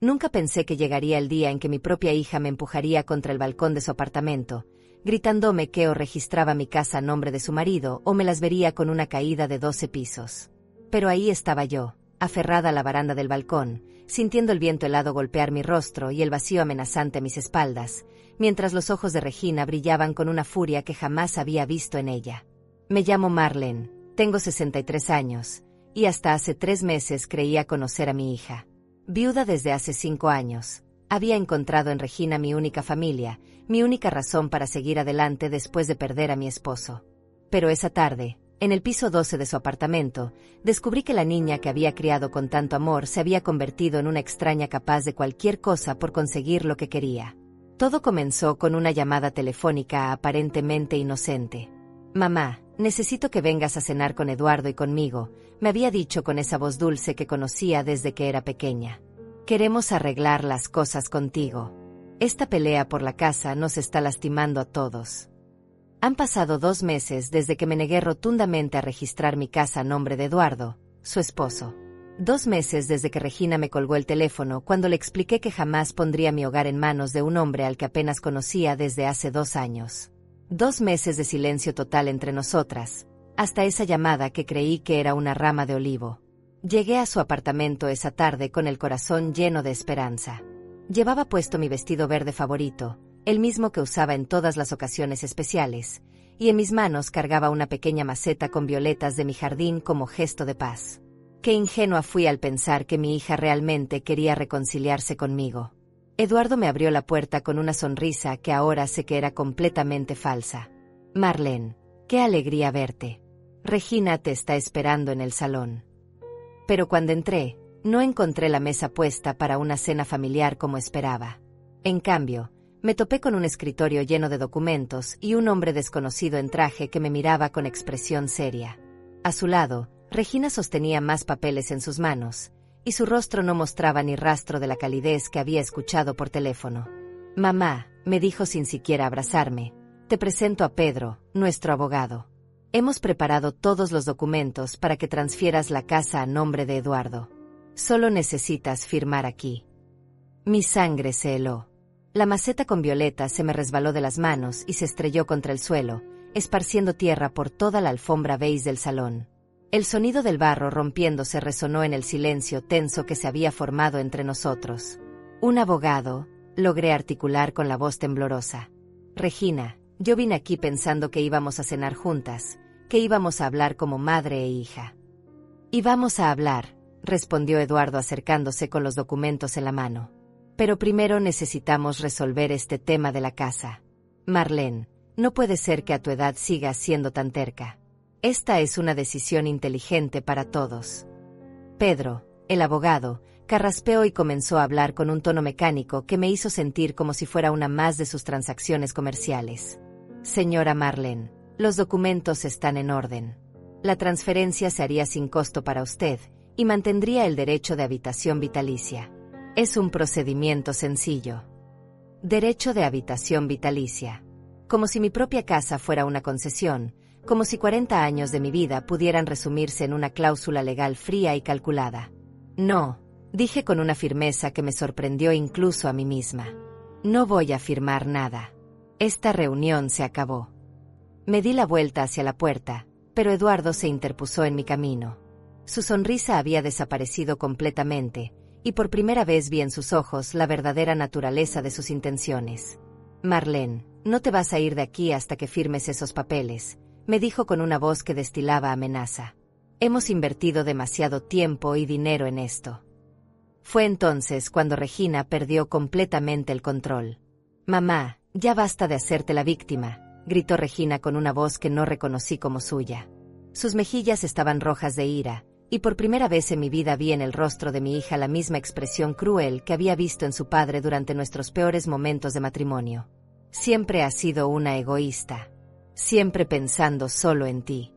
Nunca pensé que llegaría el día en que mi propia hija me empujaría contra el balcón de su apartamento, gritándome que o registraba mi casa a nombre de su marido o me las vería con una caída de 12 pisos. Pero ahí estaba yo, aferrada a la baranda del balcón, sintiendo el viento helado golpear mi rostro y el vacío amenazante a mis espaldas, mientras los ojos de Regina brillaban con una furia que jamás había visto en ella. Me llamo Marlene, tengo 63 años, y hasta hace 3 meses creía conocer a mi hija. Viuda desde hace 5 años, había encontrado en Regina mi única familia, mi única razón para seguir adelante después de perder a mi esposo. Pero esa tarde, en el piso 12 de su apartamento, descubrí que la niña que había criado con tanto amor se había convertido en una extraña capaz de cualquier cosa por conseguir lo que quería. Todo comenzó con una llamada telefónica aparentemente inocente. «Mamá, necesito que vengas a cenar con Eduardo y conmigo», me había dicho con esa voz dulce que conocía desde que era pequeña. «Queremos arreglar las cosas contigo. Esta pelea por la casa nos está lastimando a todos». Han pasado 2 meses desde que me negué rotundamente a registrar mi casa a nombre de Eduardo, su esposo. 2 meses desde que Regina me colgó el teléfono cuando le expliqué que jamás pondría mi hogar en manos de un hombre al que apenas conocía desde hace 2 años. 2 meses de silencio total entre nosotras, hasta esa llamada que creí que era una rama de olivo. Llegué a su apartamento esa tarde con el corazón lleno de esperanza. Llevaba puesto mi vestido verde favorito, el mismo que usaba en todas las ocasiones especiales, y en mis manos cargaba una pequeña maceta con violetas de mi jardín como gesto de paz. Qué ingenua fui al pensar que mi hija realmente quería reconciliarse conmigo. Eduardo me abrió la puerta con una sonrisa que ahora sé que era completamente falsa. «Marlene, qué alegría verte. Regina te está esperando en el salón». Pero cuando entré, no encontré la mesa puesta para una cena familiar como esperaba. En cambio, me topé con un escritorio lleno de documentos y un hombre desconocido en traje que me miraba con expresión seria. A su lado, Regina sostenía más papeles en sus manos, y su rostro no mostraba ni rastro de la calidez que había escuchado por teléfono. «Mamá», me dijo sin siquiera abrazarme, «te presento a Pedro, nuestro abogado. Hemos preparado todos los documentos para que transfieras la casa a nombre de Eduardo. Solo necesitas firmar aquí». Mi sangre se heló. La maceta con violetas se me resbaló de las manos y se estrelló contra el suelo, esparciendo tierra por toda la alfombra beige del salón. El sonido del barro rompiéndose resonó en el silencio tenso que se había formado entre nosotros. «Un abogado», logré articular con la voz temblorosa. «Regina, yo vine aquí pensando que íbamos a cenar juntas, que íbamos a hablar como madre e hija». «Y vamos a hablar», respondió Eduardo acercándose con los documentos en la mano. «Pero primero necesitamos resolver este tema de la casa. Marlene, no puede ser que a tu edad sigas siendo tan terca. Esta es una decisión inteligente para todos». Pedro, el abogado, carraspeó y comenzó a hablar con un tono mecánico que me hizo sentir como si fuera una más de sus transacciones comerciales. «Señora Marlene, los documentos están en orden. La transferencia se haría sin costo para usted y mantendría el derecho de habitación vitalicia. Es un procedimiento sencillo». Derecho de habitación vitalicia. Como si mi propia casa fuera una concesión, como si 40 años de mi vida pudieran resumirse en una cláusula legal fría y calculada. «No», dije con una firmeza que me sorprendió incluso a mí misma. «No voy a firmar nada. Esta reunión se acabó». Me di la vuelta hacia la puerta, pero Eduardo se interpuso en mi camino. Su sonrisa había desaparecido completamente, y por primera vez vi en sus ojos la verdadera naturaleza de sus intenciones. «Marlene, no te vas a ir de aquí hasta que firmes esos papeles», me dijo con una voz que destilaba amenaza. «Hemos invertido demasiado tiempo y dinero en esto». Fue entonces cuando Regina perdió completamente el control. «Mamá, ya basta de hacerte la víctima», gritó Regina con una voz que no reconocí como suya. Sus mejillas estaban rojas de ira, y por primera vez en mi vida vi en el rostro de mi hija la misma expresión cruel que había visto en su padre durante nuestros peores momentos de matrimonio. «Siempre has sido una egoísta. Siempre pensando solo en ti».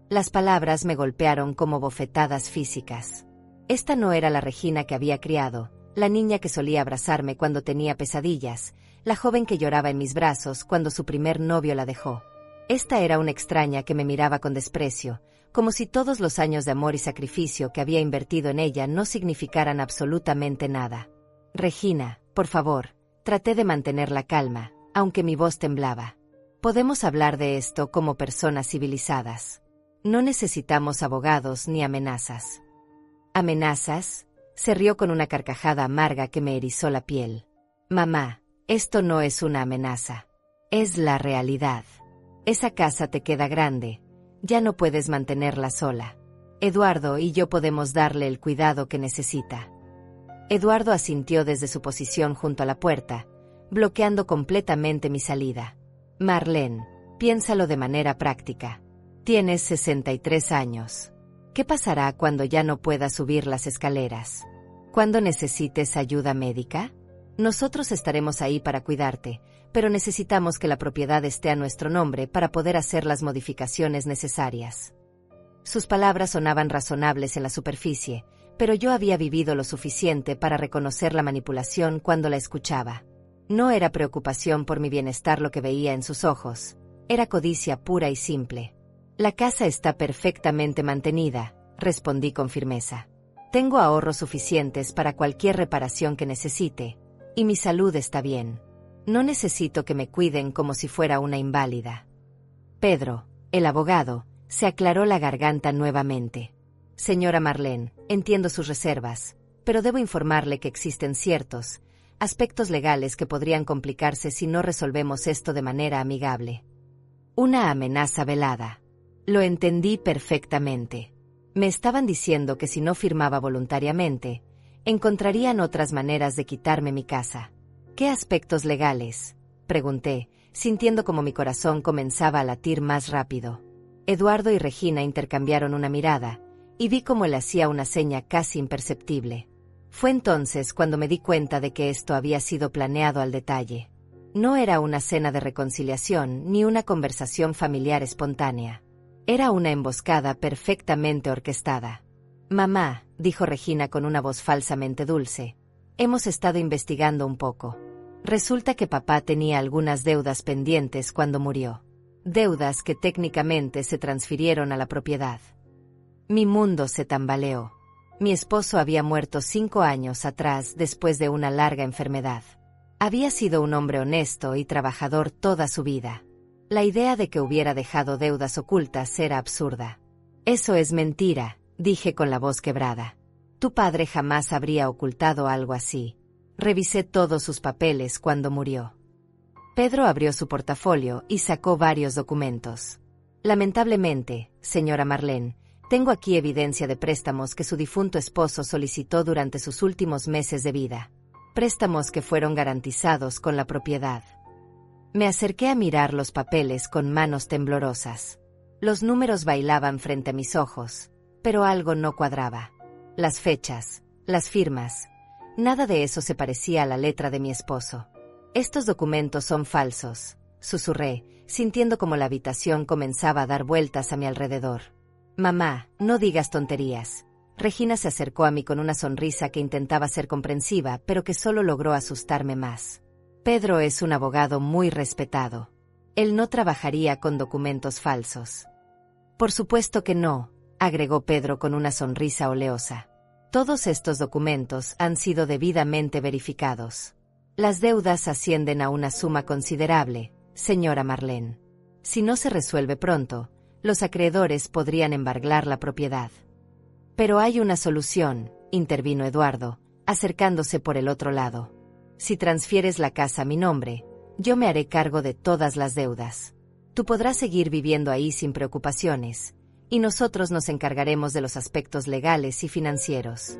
Las palabras me golpearon como bofetadas físicas. Esta no era la Regina que había criado, la niña que solía abrazarme cuando tenía pesadillas, la joven que lloraba en mis brazos cuando su primer novio la dejó. Esta era una extraña que me miraba con desprecio, como si todos los años de amor y sacrificio que había invertido en ella no significaran absolutamente nada. Regina, por favor, traté de mantener la calma, aunque mi voz temblaba. Podemos hablar de esto como personas civilizadas. No necesitamos abogados ni amenazas. ¿Amenazas? Se rió con una carcajada amarga que me erizó la piel. Mamá, esto no es una amenaza. Es la realidad. Esa casa te queda grande. Ya no puedes mantenerla sola. Eduardo y yo podemos darle el cuidado que necesita. Eduardo asintió desde su posición junto a la puerta, bloqueando completamente mi salida. Marlene, piénsalo de manera práctica. Tienes 63 años. ¿Qué pasará cuando ya no puedas subir las escaleras? ¿Cuándo necesites ayuda médica? Nosotros estaremos ahí para cuidarte, pero necesitamos que la propiedad esté a nuestro nombre para poder hacer las modificaciones necesarias. Sus palabras sonaban razonables en la superficie, pero yo había vivido lo suficiente para reconocer la manipulación cuando la escuchaba. No era preocupación por mi bienestar lo que veía en sus ojos, era codicia pura y simple. La casa está perfectamente mantenida, respondí con firmeza. Tengo ahorros suficientes para cualquier reparación que necesite, y mi salud está bien. No necesito que me cuiden como si fuera una inválida. Pedro, el abogado, se aclaró la garganta nuevamente. Señora Marlene, entiendo sus reservas, pero debo informarle que existen ciertos aspectos legales que podrían complicarse si no resolvemos esto de manera amigable. Una amenaza velada. Lo entendí perfectamente. Me estaban diciendo que si no firmaba voluntariamente, encontrarían otras maneras de quitarme mi casa. ¿Qué aspectos legales?, pregunté, sintiendo como mi corazón comenzaba a latir más rápido. Eduardo y Regina intercambiaron una mirada, y vi cómo él hacía una seña casi imperceptible. Fue entonces cuando me di cuenta de que esto había sido planeado al detalle. No era una cena de reconciliación ni una conversación familiar espontánea. Era una emboscada perfectamente orquestada. Mamá, dijo Regina con una voz falsamente dulce, hemos estado investigando un poco. Resulta que papá tenía algunas deudas pendientes cuando murió. Deudas que técnicamente se transfirieron a la propiedad. Mi mundo se tambaleó. Mi esposo había muerto 5 años atrás después de una larga enfermedad. Había sido un hombre honesto y trabajador toda su vida. La idea de que hubiera dejado deudas ocultas era absurda. Eso es mentira, dije con la voz quebrada. Tu padre jamás habría ocultado algo así. Revisé todos sus papeles cuando murió. Pedro abrió su portafolio y sacó varios documentos. Lamentablemente, señora Marlene, tengo aquí evidencia de préstamos que su difunto esposo solicitó durante sus últimos meses de vida. Préstamos que fueron garantizados con la propiedad. Me acerqué a mirar los papeles con manos temblorosas. Los números bailaban frente a mis ojos, pero algo no cuadraba. Las fechas, las firmas, nada de eso se parecía a la letra de mi esposo. Estos documentos son falsos, susurré, sintiendo como la habitación comenzaba a dar vueltas a mi alrededor. Mamá, no digas tonterías. Regina se acercó a mí con una sonrisa que intentaba ser comprensiva, pero que solo logró asustarme más. Pedro es un abogado muy respetado. Él no trabajaría con documentos falsos. Por supuesto que no, agregó Pedro con una sonrisa oleosa. Todos estos documentos han sido debidamente verificados. Las deudas ascienden a una suma considerable, señora Marlene. Si no se resuelve pronto, los acreedores podrían embargar la propiedad. Pero hay una solución, intervino Eduardo, acercándose por el otro lado. Si transfieres la casa a mi nombre, yo me haré cargo de todas las deudas. Tú podrás seguir viviendo ahí sin preocupaciones, y nosotros nos encargaremos de los aspectos legales y financieros.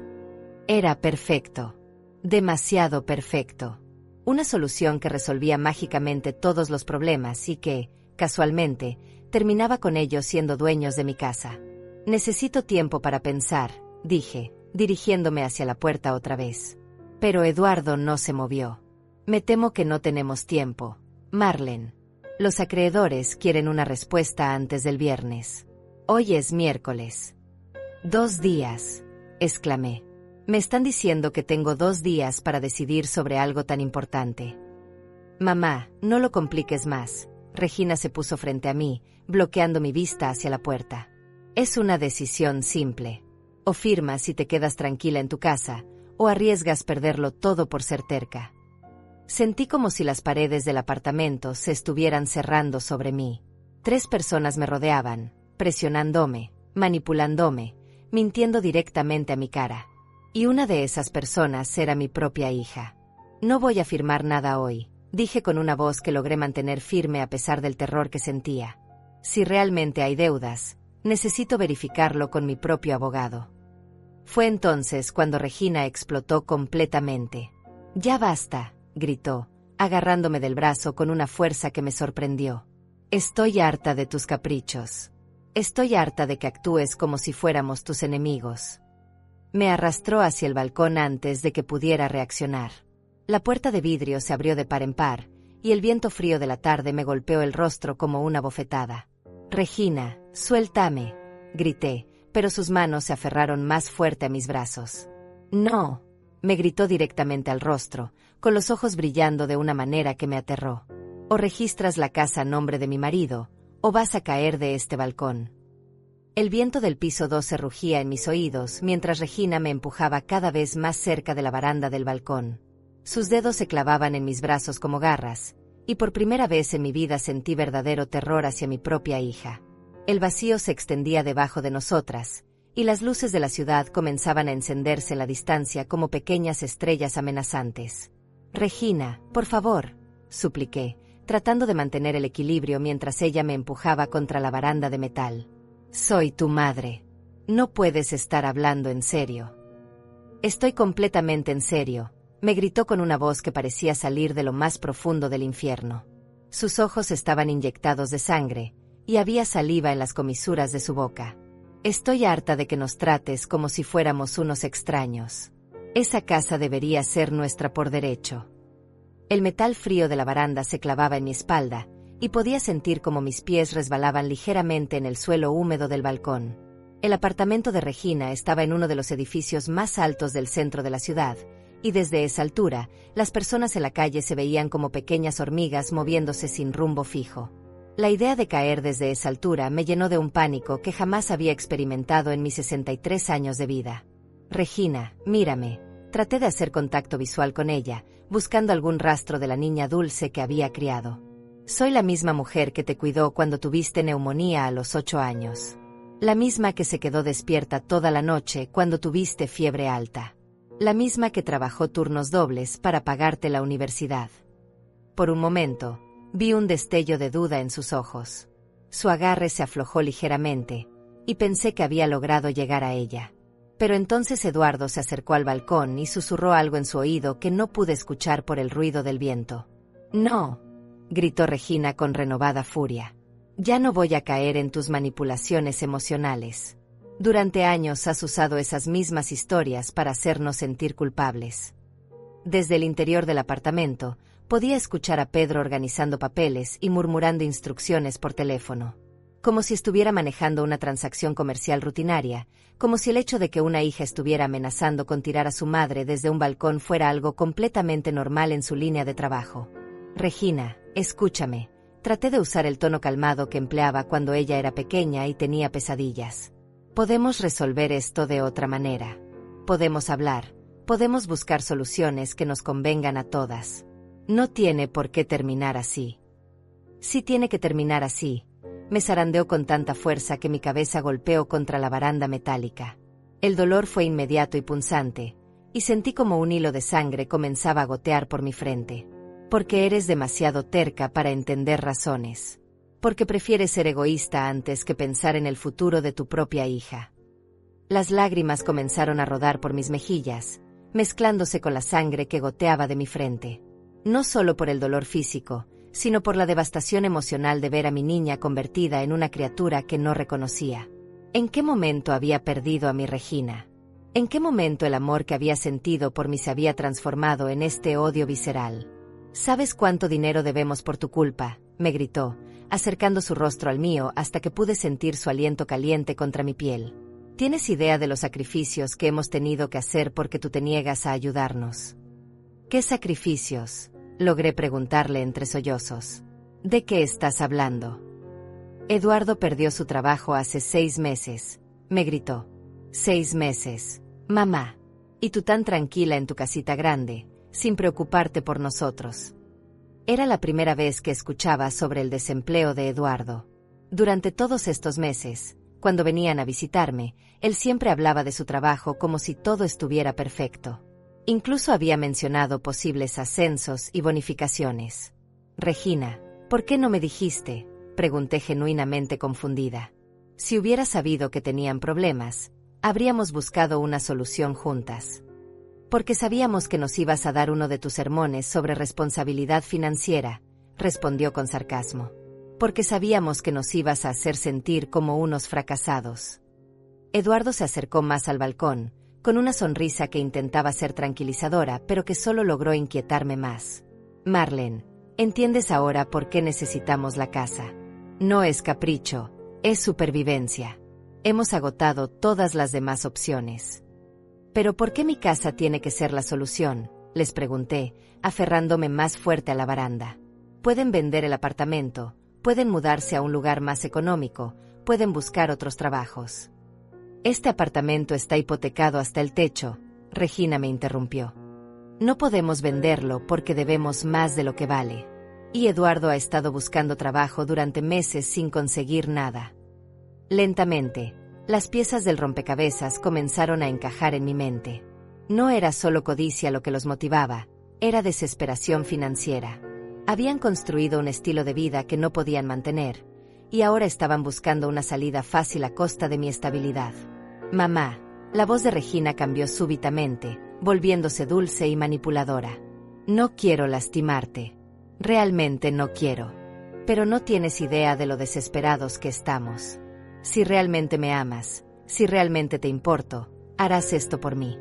Era perfecto. Demasiado perfecto. Una solución que resolvía mágicamente todos los problemas y que, casualmente, terminaba con ellos siendo dueños de mi casa. Necesito tiempo para pensar, dije, dirigiéndome hacia la puerta otra vez. Pero Eduardo no se movió. Me temo que no tenemos tiempo, Marlene. Los acreedores quieren una respuesta antes del viernes. Hoy es miércoles. 2 días, exclamé. Me están diciendo que tengo 2 días para decidir sobre algo tan importante. Mamá, no lo compliques más. Regina se puso frente a mí, bloqueando mi vista hacia la puerta. Es una decisión simple. O firmas y te quedas tranquila en tu casa, ¿O arriesgas perderlo todo por ser terca? Sentí como si las paredes del apartamento se estuvieran cerrando sobre mí. 3 personas me rodeaban, presionándome, manipulándome, mintiendo directamente a mi cara. Y una de esas personas era mi propia hija. No voy a firmar nada hoy, dije con una voz que logré mantener firme a pesar del terror que sentía. Si realmente hay deudas, necesito verificarlo con mi propio abogado. Fue entonces cuando Regina explotó completamente. «Ya basta», gritó, agarrándome del brazo con una fuerza que me sorprendió. «Estoy harta de tus caprichos. Estoy harta de que actúes como si fuéramos tus enemigos». Me arrastró hacia el balcón antes de que pudiera reaccionar. La puerta de vidrio se abrió de par en par, y el viento frío de la tarde me golpeó el rostro como una bofetada. «Regina, suéltame», grité, pero sus manos se aferraron más fuerte a mis brazos. «No», me gritó directamente al rostro, con los ojos brillando de una manera que me aterró. «O registras la casa a nombre de mi marido, o vas a caer de este balcón». El viento del piso 12 rugía en mis oídos mientras Regina me empujaba cada vez más cerca de la baranda del balcón. Sus dedos se clavaban en mis brazos como garras, y por primera vez en mi vida sentí verdadero terror hacia mi propia hija. El vacío se extendía debajo de nosotras, y las luces de la ciudad comenzaban a encenderse en la distancia como pequeñas estrellas amenazantes. «Regina, por favor», supliqué, tratando de mantener el equilibrio mientras ella me empujaba contra la baranda de metal. «Soy tu madre. No puedes estar hablando en serio». «Estoy completamente en serio», me gritó con una voz que parecía salir de lo más profundo del infierno. Sus ojos estaban inyectados de sangre, y había saliva en las comisuras de su boca. «Estoy harta de que nos trates como si fuéramos unos extraños. Esa casa debería ser nuestra por derecho». El metal frío de la baranda se clavaba en mi espalda, y podía sentir como mis pies resbalaban ligeramente en el suelo húmedo del balcón. El apartamento de Regina estaba en uno de los edificios más altos del centro de la ciudad, y desde esa altura, las personas en la calle se veían como pequeñas hormigas moviéndose sin rumbo fijo. La idea de caer desde esa altura me llenó de un pánico que jamás había experimentado en mis 63 años de vida. «Regina, mírame». Traté de hacer contacto visual con ella, buscando algún rastro de la niña dulce que había criado. «Soy la misma mujer que te cuidó cuando tuviste neumonía a los 8 años. La misma que se quedó despierta toda la noche cuando tuviste fiebre alta. La misma que trabajó turnos dobles para pagarte la universidad». Por un momento, vi un destello de duda en sus ojos. Su agarre se aflojó ligeramente, y pensé que había logrado llegar a ella. Pero entonces Eduardo se acercó al balcón y susurró algo en su oído que no pude escuchar por el ruido del viento. «No», gritó Regina con renovada furia. «Ya no voy a caer en tus manipulaciones emocionales. Durante años has usado esas mismas historias para hacernos sentir culpables». Desde el interior del apartamento, podía escuchar a Pedro organizando papeles y murmurando instrucciones por teléfono. Como si estuviera manejando una transacción comercial rutinaria, como si el hecho de que una hija estuviera amenazando con tirar a su madre desde un balcón fuera algo completamente normal en su línea de trabajo. «Regina, escúchame». Traté de usar el tono calmado que empleaba cuando ella era pequeña y tenía pesadillas. «Podemos resolver esto de otra manera. Podemos hablar, podemos buscar soluciones que nos convengan a todas. No tiene por qué terminar así». «Sí tiene que terminar así», me zarandeó con tanta fuerza que mi cabeza golpeó contra la baranda metálica. El dolor fue inmediato y punzante, y sentí como un hilo de sangre comenzaba a gotear por mi frente. «Porque eres demasiado terca para entender razones. Porque prefieres ser egoísta antes que pensar en el futuro de tu propia hija». Las lágrimas comenzaron a rodar por mis mejillas, mezclándose con la sangre que goteaba de mi frente. No solo por el dolor físico, sino por la devastación emocional de ver a mi niña convertida en una criatura que no reconocía. ¿En qué momento había perdido a mi Regina? ¿En qué momento el amor que había sentido por mí se había transformado en este odio visceral? «¿Sabes cuánto dinero debemos por tu culpa?», me gritó, acercando su rostro al mío hasta que pude sentir su aliento caliente contra mi piel. «¿Tienes idea de los sacrificios que hemos tenido que hacer porque tú te niegas a ayudarnos?» «¿Qué sacrificios?», logré preguntarle entre sollozos. «¿De qué estás hablando?». «Eduardo perdió su trabajo hace 6 meses», me gritó. «6 meses. Mamá». Y tú tan tranquila en tu casita grande, sin preocuparte por nosotros. Era la primera vez que escuchaba sobre el desempleo de Eduardo. Durante todos estos meses, cuando venían a visitarme, él siempre hablaba de su trabajo como si todo estuviera perfecto. Incluso había mencionado posibles ascensos y bonificaciones. Regina, ¿por qué no me dijiste?, pregunté genuinamente confundida. Si hubiera sabido que tenían problemas, habríamos buscado una solución juntas. Porque sabíamos que nos ibas a dar uno de tus sermones sobre responsabilidad financiera, respondió con sarcasmo. Porque sabíamos que nos ibas a hacer sentir como unos fracasados. Eduardo se acercó más al balcón, con una sonrisa que intentaba ser tranquilizadora, pero que solo logró inquietarme más. Marlene, ¿entiendes ahora por qué necesitamos la casa? No es capricho, es supervivencia. Hemos agotado todas las demás opciones. ¿Pero por qué mi casa tiene que ser la solución?, les pregunté, aferrándome más fuerte a la baranda. Pueden vender el apartamento, pueden mudarse a un lugar más económico, pueden buscar otros trabajos. Este apartamento está hipotecado hasta el techo, Regina me interrumpió. No podemos venderlo porque debemos más de lo que vale. Y Eduardo ha estado buscando trabajo durante meses sin conseguir nada. Lentamente, las piezas del rompecabezas comenzaron a encajar en mi mente. No era solo codicia lo que los motivaba, era desesperación financiera. Habían construido un estilo de vida que no podían mantener, y ahora estaban buscando una salida fácil a costa de mi estabilidad. Mamá, la voz de Regina cambió súbitamente, volviéndose dulce y manipuladora. No quiero lastimarte. Realmente no quiero. Pero no tienes idea de lo desesperados que estamos. Si realmente me amas, si realmente te importo, harás esto por mí.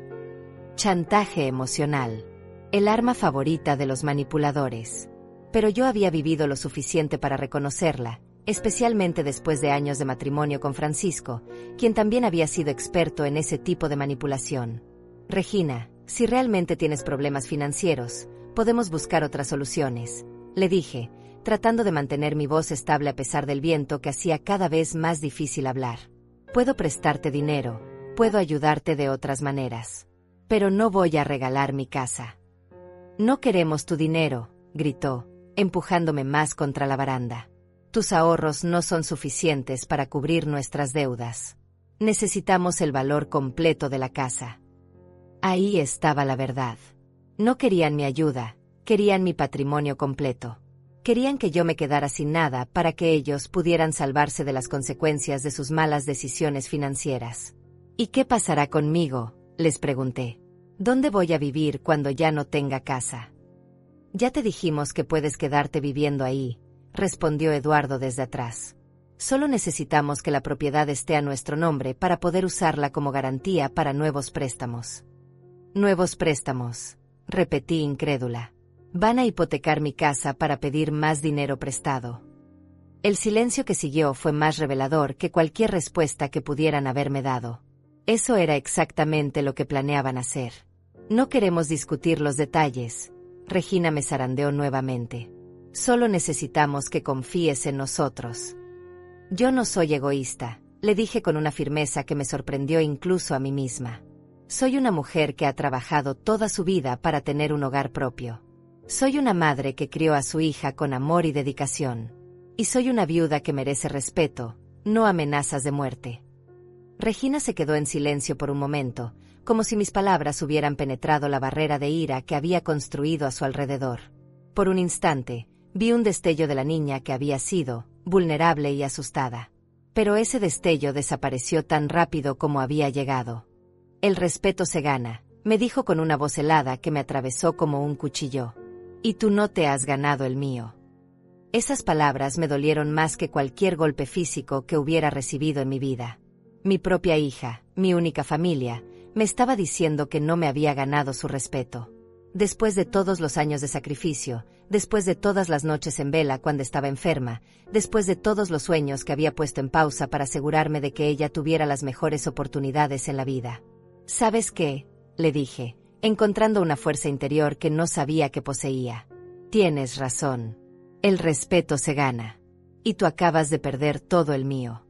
Chantaje emocional. El arma favorita de los manipuladores. Pero yo había vivido lo suficiente para reconocerla, especialmente después de años de matrimonio con Francisco, quien también había sido experto en ese tipo de manipulación. Regina, si realmente tienes problemas financieros, podemos buscar otras soluciones, le dije, tratando de mantener mi voz estable a pesar del viento que hacía cada vez más difícil hablar. Puedo prestarte dinero, puedo ayudarte de otras maneras. Pero no voy a regalar mi casa. No queremos tu dinero, gritó, empujándome más contra la baranda. Tus ahorros no son suficientes para cubrir nuestras deudas. Necesitamos el valor completo de la casa. Ahí estaba la verdad. No querían mi ayuda, querían mi patrimonio completo. Querían que yo me quedara sin nada para que ellos pudieran salvarse de las consecuencias de sus malas decisiones financieras. ¿Y qué pasará conmigo?, les pregunté. ¿Dónde voy a vivir cuando ya no tenga casa? Ya te dijimos que puedes quedarte viviendo ahí, respondió Eduardo desde atrás. Solo necesitamos que la propiedad esté a nuestro nombre para poder usarla como garantía para nuevos préstamos. Nuevos préstamos, repetí incrédula. Van a hipotecar mi casa para pedir más dinero prestado. El silencio que siguió fue más revelador que cualquier respuesta que pudieran haberme dado. Eso era exactamente lo que planeaban hacer. No queremos discutir los detalles, Regina me zarandeó nuevamente. Solo necesitamos que confíes en nosotros. Yo no soy egoísta, le dije con una firmeza que me sorprendió incluso a mí misma. Soy una mujer que ha trabajado toda su vida para tener un hogar propio. Soy una madre que crió a su hija con amor y dedicación. Y soy una viuda que merece respeto, no amenazas de muerte. Regina se quedó en silencio por un momento, como si mis palabras hubieran penetrado la barrera de ira que había construido a su alrededor. Por un instante, vi un destello de la niña que había sido, vulnerable y asustada. Pero ese destello desapareció tan rápido como había llegado. El respeto se gana, me dijo con una voz helada que me atravesó como un cuchillo. Y tú no te has ganado el mío. Esas palabras me dolieron más que cualquier golpe físico que hubiera recibido en mi vida. Mi propia hija, mi única familia, me estaba diciendo que no me había ganado su respeto. Después de todos los años de sacrificio, después de todas las noches en vela cuando estaba enferma, después de todos los sueños que había puesto en pausa para asegurarme de que ella tuviera las mejores oportunidades en la vida. ¿Sabes qué?, le dije, encontrando una fuerza interior que no sabía que poseía. Tienes razón. El respeto se gana. Y tú acabas de perder todo el mío.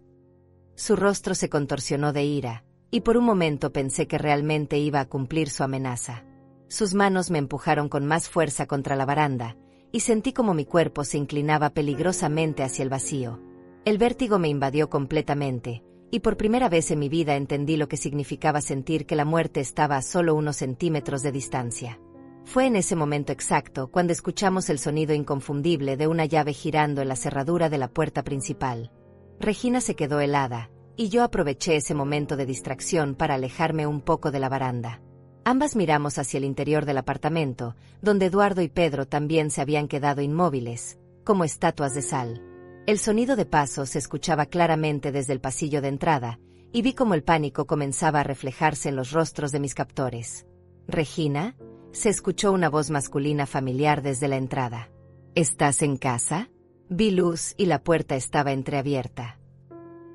Su rostro se contorsionó de ira, y por un momento pensé que realmente iba a cumplir su amenaza. Sus manos me empujaron con más fuerza contra la baranda, y sentí como mi cuerpo se inclinaba peligrosamente hacia el vacío. El vértigo me invadió completamente, y por primera vez en mi vida entendí lo que significaba sentir que la muerte estaba a solo unos centímetros de distancia. Fue en ese momento exacto cuando escuchamos el sonido inconfundible de una llave girando en la cerradura de la puerta principal. Regina se quedó helada, y yo aproveché ese momento de distracción para alejarme un poco de la baranda. Ambas miramos hacia el interior del apartamento, donde Eduardo y Pedro también se habían quedado inmóviles, como estatuas de sal. El sonido de pasos se escuchaba claramente desde el pasillo de entrada, y vi cómo el pánico comenzaba a reflejarse en los rostros de mis captores. «¿Regina?», se escuchó una voz masculina familiar desde la entrada. «¿Estás en casa?». Vi luz y la puerta estaba entreabierta.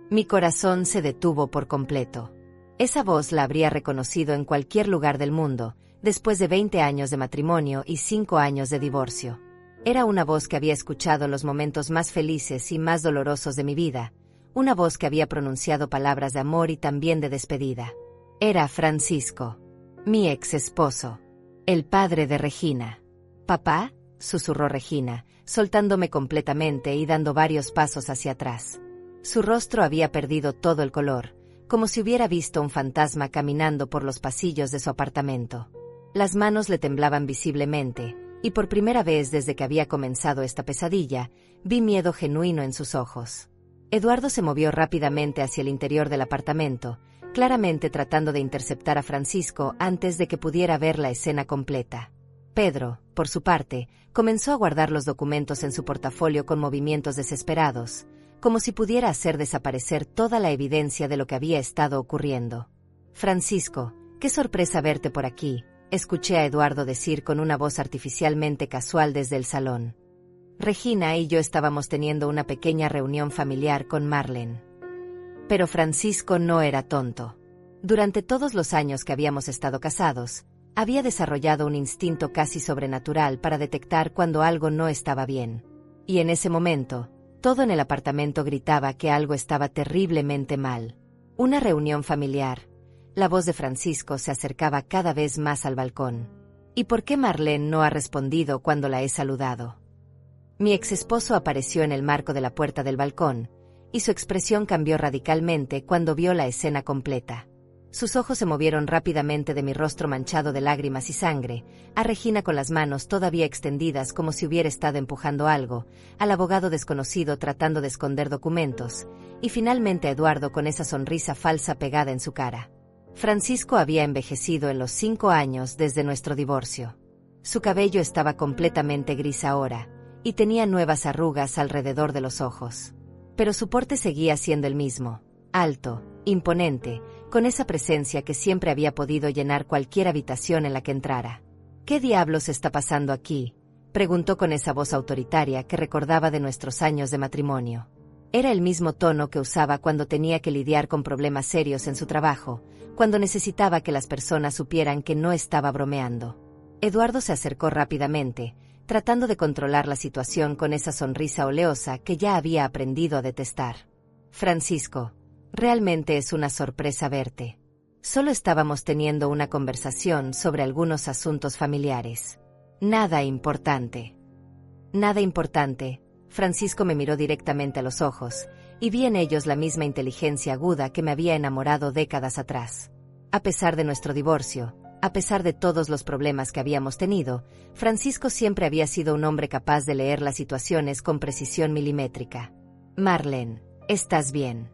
Mi corazón se detuvo por completo. Esa voz la habría reconocido en cualquier lugar del mundo, después de 20 años de matrimonio y 5 años de divorcio. Era una voz que había escuchado en los momentos más felices y más dolorosos de mi vida, una voz que había pronunciado palabras de amor y también de despedida. Era Francisco, mi ex esposo, el padre de Regina. «¿Papá?», susurró Regina, soltándome completamente y dando varios pasos hacia atrás. Su rostro había perdido todo el color, como si hubiera visto un fantasma caminando por los pasillos de su apartamento. Las manos le temblaban visiblemente, y por primera vez desde que había comenzado esta pesadilla, vi miedo genuino en sus ojos. Eduardo se movió rápidamente hacia el interior del apartamento, claramente tratando de interceptar a Francisco antes de que pudiera ver la escena completa. Pedro, por su parte, comenzó a guardar los documentos en su portafolio con movimientos desesperados, como si pudiera hacer desaparecer toda la evidencia de lo que había estado ocurriendo. «Francisco, qué sorpresa verte por aquí», escuché a Eduardo decir con una voz artificialmente casual desde el salón. Regina y yo estábamos teniendo una pequeña reunión familiar con Marlene. Pero Francisco no era tonto. Durante todos los años que habíamos estado casados, había desarrollado un instinto casi sobrenatural para detectar cuando algo no estaba bien. Y en ese momento, todo en el apartamento gritaba que algo estaba terriblemente mal. Una reunión familiar. La voz de Francisco se acercaba cada vez más al balcón. ¿Y por qué Marlene no ha respondido cuando la he saludado? Mi exesposo apareció en el marco de la puerta del balcón, y su expresión cambió radicalmente cuando vio la escena completa. Sus ojos se movieron rápidamente de mi rostro manchado de lágrimas y sangre, a Regina con las manos todavía extendidas como si hubiera estado empujando algo, al abogado desconocido tratando de esconder documentos, y finalmente a Eduardo con esa sonrisa falsa pegada en su cara. Francisco había envejecido en los 5 años desde nuestro divorcio. Su cabello estaba completamente gris ahora, y tenía nuevas arrugas alrededor de los ojos. Pero su porte seguía siendo el mismo, alto, imponente, con esa presencia que siempre había podido llenar cualquier habitación en la que entrara. «¿Qué diablos está pasando aquí?», preguntó con esa voz autoritaria que recordaba de nuestros años de matrimonio. Era el mismo tono que usaba cuando tenía que lidiar con problemas serios en su trabajo, cuando necesitaba que las personas supieran que no estaba bromeando. Eduardo se acercó rápidamente, tratando de controlar la situación con esa sonrisa oleosa que ya había aprendido a detestar. «Francisco, realmente es una sorpresa verte. Solo estábamos teniendo una conversación sobre algunos asuntos familiares. Nada importante». «Nada importante». Francisco me miró directamente a los ojos, y vi en ellos la misma inteligencia aguda que me había enamorado décadas atrás. A pesar de nuestro divorcio, a pesar de todos los problemas que habíamos tenido, Francisco siempre había sido un hombre capaz de leer las situaciones con precisión milimétrica. «Marlene, ¿estás bien?».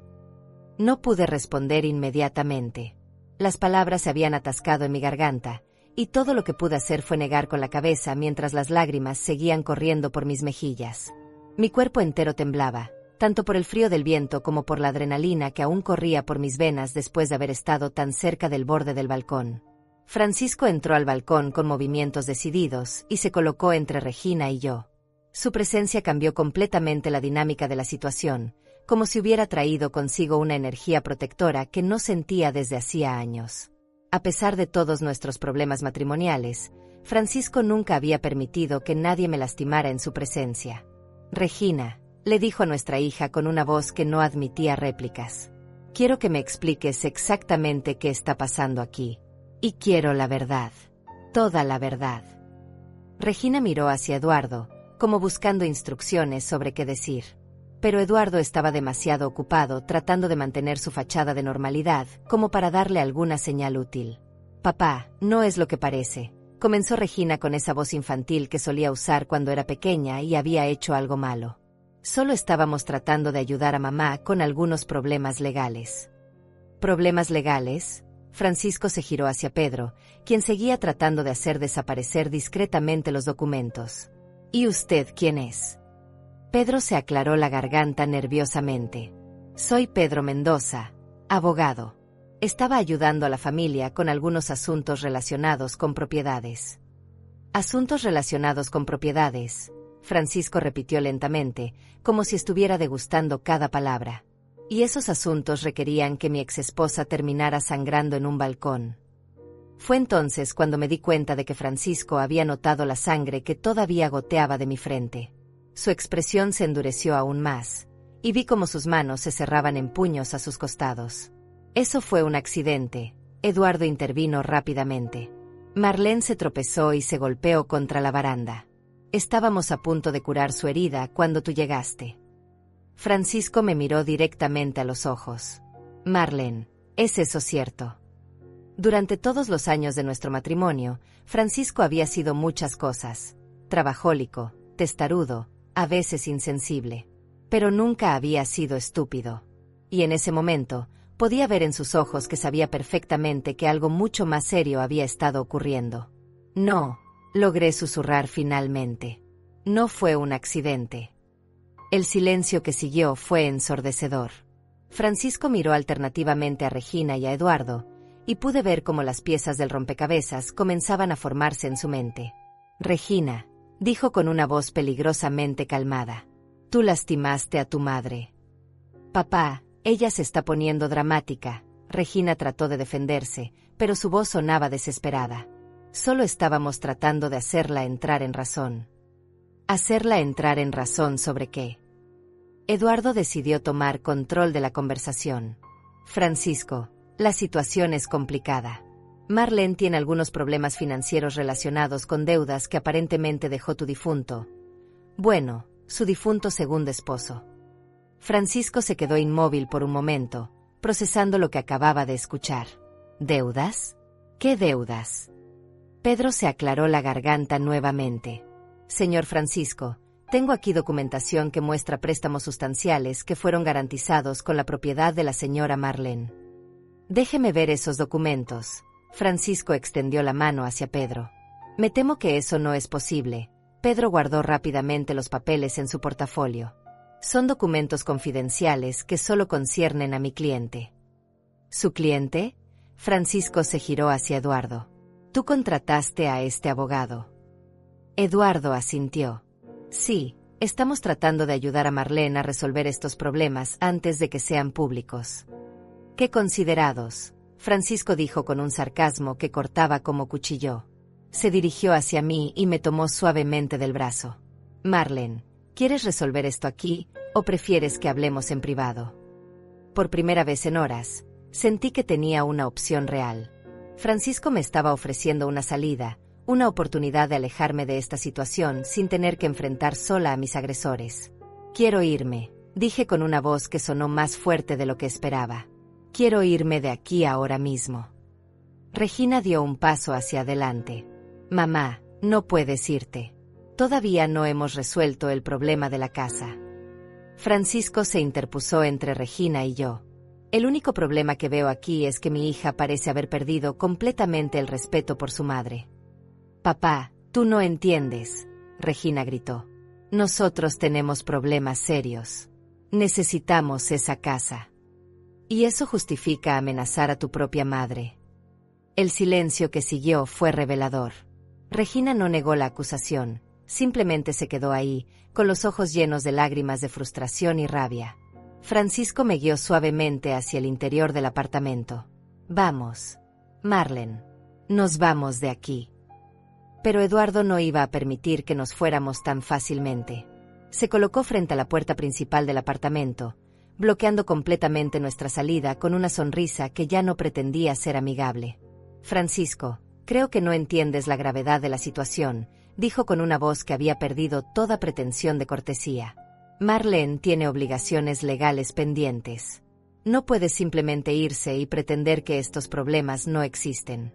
No pude responder inmediatamente. Las palabras se habían atascado en mi garganta, y todo lo que pude hacer fue negar con la cabeza mientras las lágrimas seguían corriendo por mis mejillas. Mi cuerpo entero temblaba, tanto por el frío del viento como por la adrenalina que aún corría por mis venas después de haber estado tan cerca del borde del balcón. Francisco entró al balcón con movimientos decididos y se colocó entre Regina y yo. Su presencia cambió completamente la dinámica de la situación, como si hubiera traído consigo una energía protectora que no sentía desde hacía años. A pesar de todos nuestros problemas matrimoniales, Francisco nunca había permitido que nadie me lastimara en su presencia. «Regina», le dijo a nuestra hija con una voz que no admitía réplicas. Quiero que me expliques exactamente qué está pasando aquí. Y quiero la verdad. Toda la verdad. Regina miró hacia Eduardo, como buscando instrucciones sobre qué decir. Pero Eduardo estaba demasiado ocupado tratando de mantener su fachada de normalidad, como para darle alguna señal útil. «Papá, no es lo que parece», comenzó Regina con esa voz infantil que solía usar cuando era pequeña y había hecho algo malo. Solo estábamos tratando de ayudar a mamá con algunos problemas legales. ¿Problemas legales? Francisco se giró hacia Pedro, quien seguía tratando de hacer desaparecer discretamente los documentos. ¿Y usted quién es? Pedro se aclaró la garganta nerviosamente. Soy Pedro Mendoza, abogado. Estaba ayudando a la familia con algunos asuntos relacionados con propiedades. ¿Asuntos relacionados con propiedades? Francisco repitió lentamente, como si estuviera degustando cada palabra. Y esos asuntos requerían que mi exesposa terminara sangrando en un balcón. Fue entonces cuando me di cuenta de que Francisco había notado la sangre que todavía goteaba de mi frente. Su expresión se endureció aún más, y vi cómo sus manos se cerraban en puños a sus costados. Eso fue un accidente, Eduardo intervino rápidamente. Marlene se tropezó y se golpeó contra la baranda. Estábamos a punto de curar su herida cuando tú llegaste. Francisco me miró directamente a los ojos. Marlene, ¿es eso cierto? Durante todos los años de nuestro matrimonio, Francisco había sido muchas cosas. Trabajólico, testarudo, a veces insensible. Pero nunca había sido estúpido. Y en ese momento, podía ver en sus ojos que sabía perfectamente que algo mucho más serio había estado ocurriendo. No, logré susurrar finalmente. No fue un accidente. El silencio que siguió fue ensordecedor. Francisco miró alternativamente a Regina y a Eduardo, y pude ver cómo las piezas del rompecabezas comenzaban a formarse en su mente. Regina, dijo con una voz peligrosamente calmada. Tú lastimaste a tu madre. Papá, ella se está poniendo dramática. Regina trató de defenderse, pero su voz sonaba desesperada. Solo estábamos tratando de hacerla entrar en razón. ¿Hacerla entrar en razón sobre qué? Eduardo decidió tomar control de la conversación. Francisco, la situación es complicada. Marlene tiene algunos problemas financieros relacionados con deudas que aparentemente dejó tu difunto. Bueno, su difunto segundo esposo. Francisco se quedó inmóvil por un momento, procesando lo que acababa de escuchar. ¿Deudas? ¿Qué deudas? Pedro se aclaró la garganta nuevamente. Señor Francisco, tengo aquí documentación que muestra préstamos sustanciales que fueron garantizados con la propiedad de la señora Marlene. Déjeme ver esos documentos. Francisco extendió la mano hacia Pedro. Me temo que eso no es posible. Pedro guardó rápidamente los papeles en su portafolio. Son documentos confidenciales que solo conciernen a mi cliente. ¿Su cliente? Francisco se giró hacia Eduardo. Tú contrataste a este abogado. Eduardo asintió. Sí, estamos tratando de ayudar a Marlene a resolver estos problemas antes de que sean públicos. ¡Qué considerados!, Francisco dijo con un sarcasmo que cortaba como cuchillo. Se dirigió hacia mí y me tomó suavemente del brazo. Marlene, ¿quieres resolver esto aquí, o prefieres que hablemos en privado? Por primera vez en horas, sentí que tenía una opción real. Francisco me estaba ofreciendo una salida, una oportunidad de alejarme de esta situación sin tener que enfrentar sola a mis agresores. Quiero irme, dije con una voz que sonó más fuerte de lo que esperaba. Quiero irme de aquí ahora mismo. Regina dio un paso hacia adelante. Mamá, no puedes irte. Todavía no hemos resuelto el problema de la casa. Francisco se interpuso entre Regina y yo. El único problema que veo aquí es que mi hija parece haber perdido completamente el respeto por su madre. Papá, tú no entiendes, Regina gritó. Nosotros tenemos problemas serios. Necesitamos esa casa. Y eso justifica amenazar a tu propia madre. El silencio que siguió fue revelador. Regina no negó la acusación, simplemente se quedó ahí, con los ojos llenos de lágrimas de frustración y rabia. Francisco me guió suavemente hacia el interior del apartamento. Vamos, Marlene, nos vamos de aquí. Pero Eduardo no iba a permitir que nos fuéramos tan fácilmente. Se colocó frente a la puerta principal del apartamento, bloqueando completamente nuestra salida con una sonrisa que ya no pretendía ser amigable. Francisco, creo que no entiendes la gravedad de la situación, dijo con una voz que había perdido toda pretensión de cortesía. Marlene tiene obligaciones legales pendientes. No puede simplemente irse y pretender que estos problemas no existen.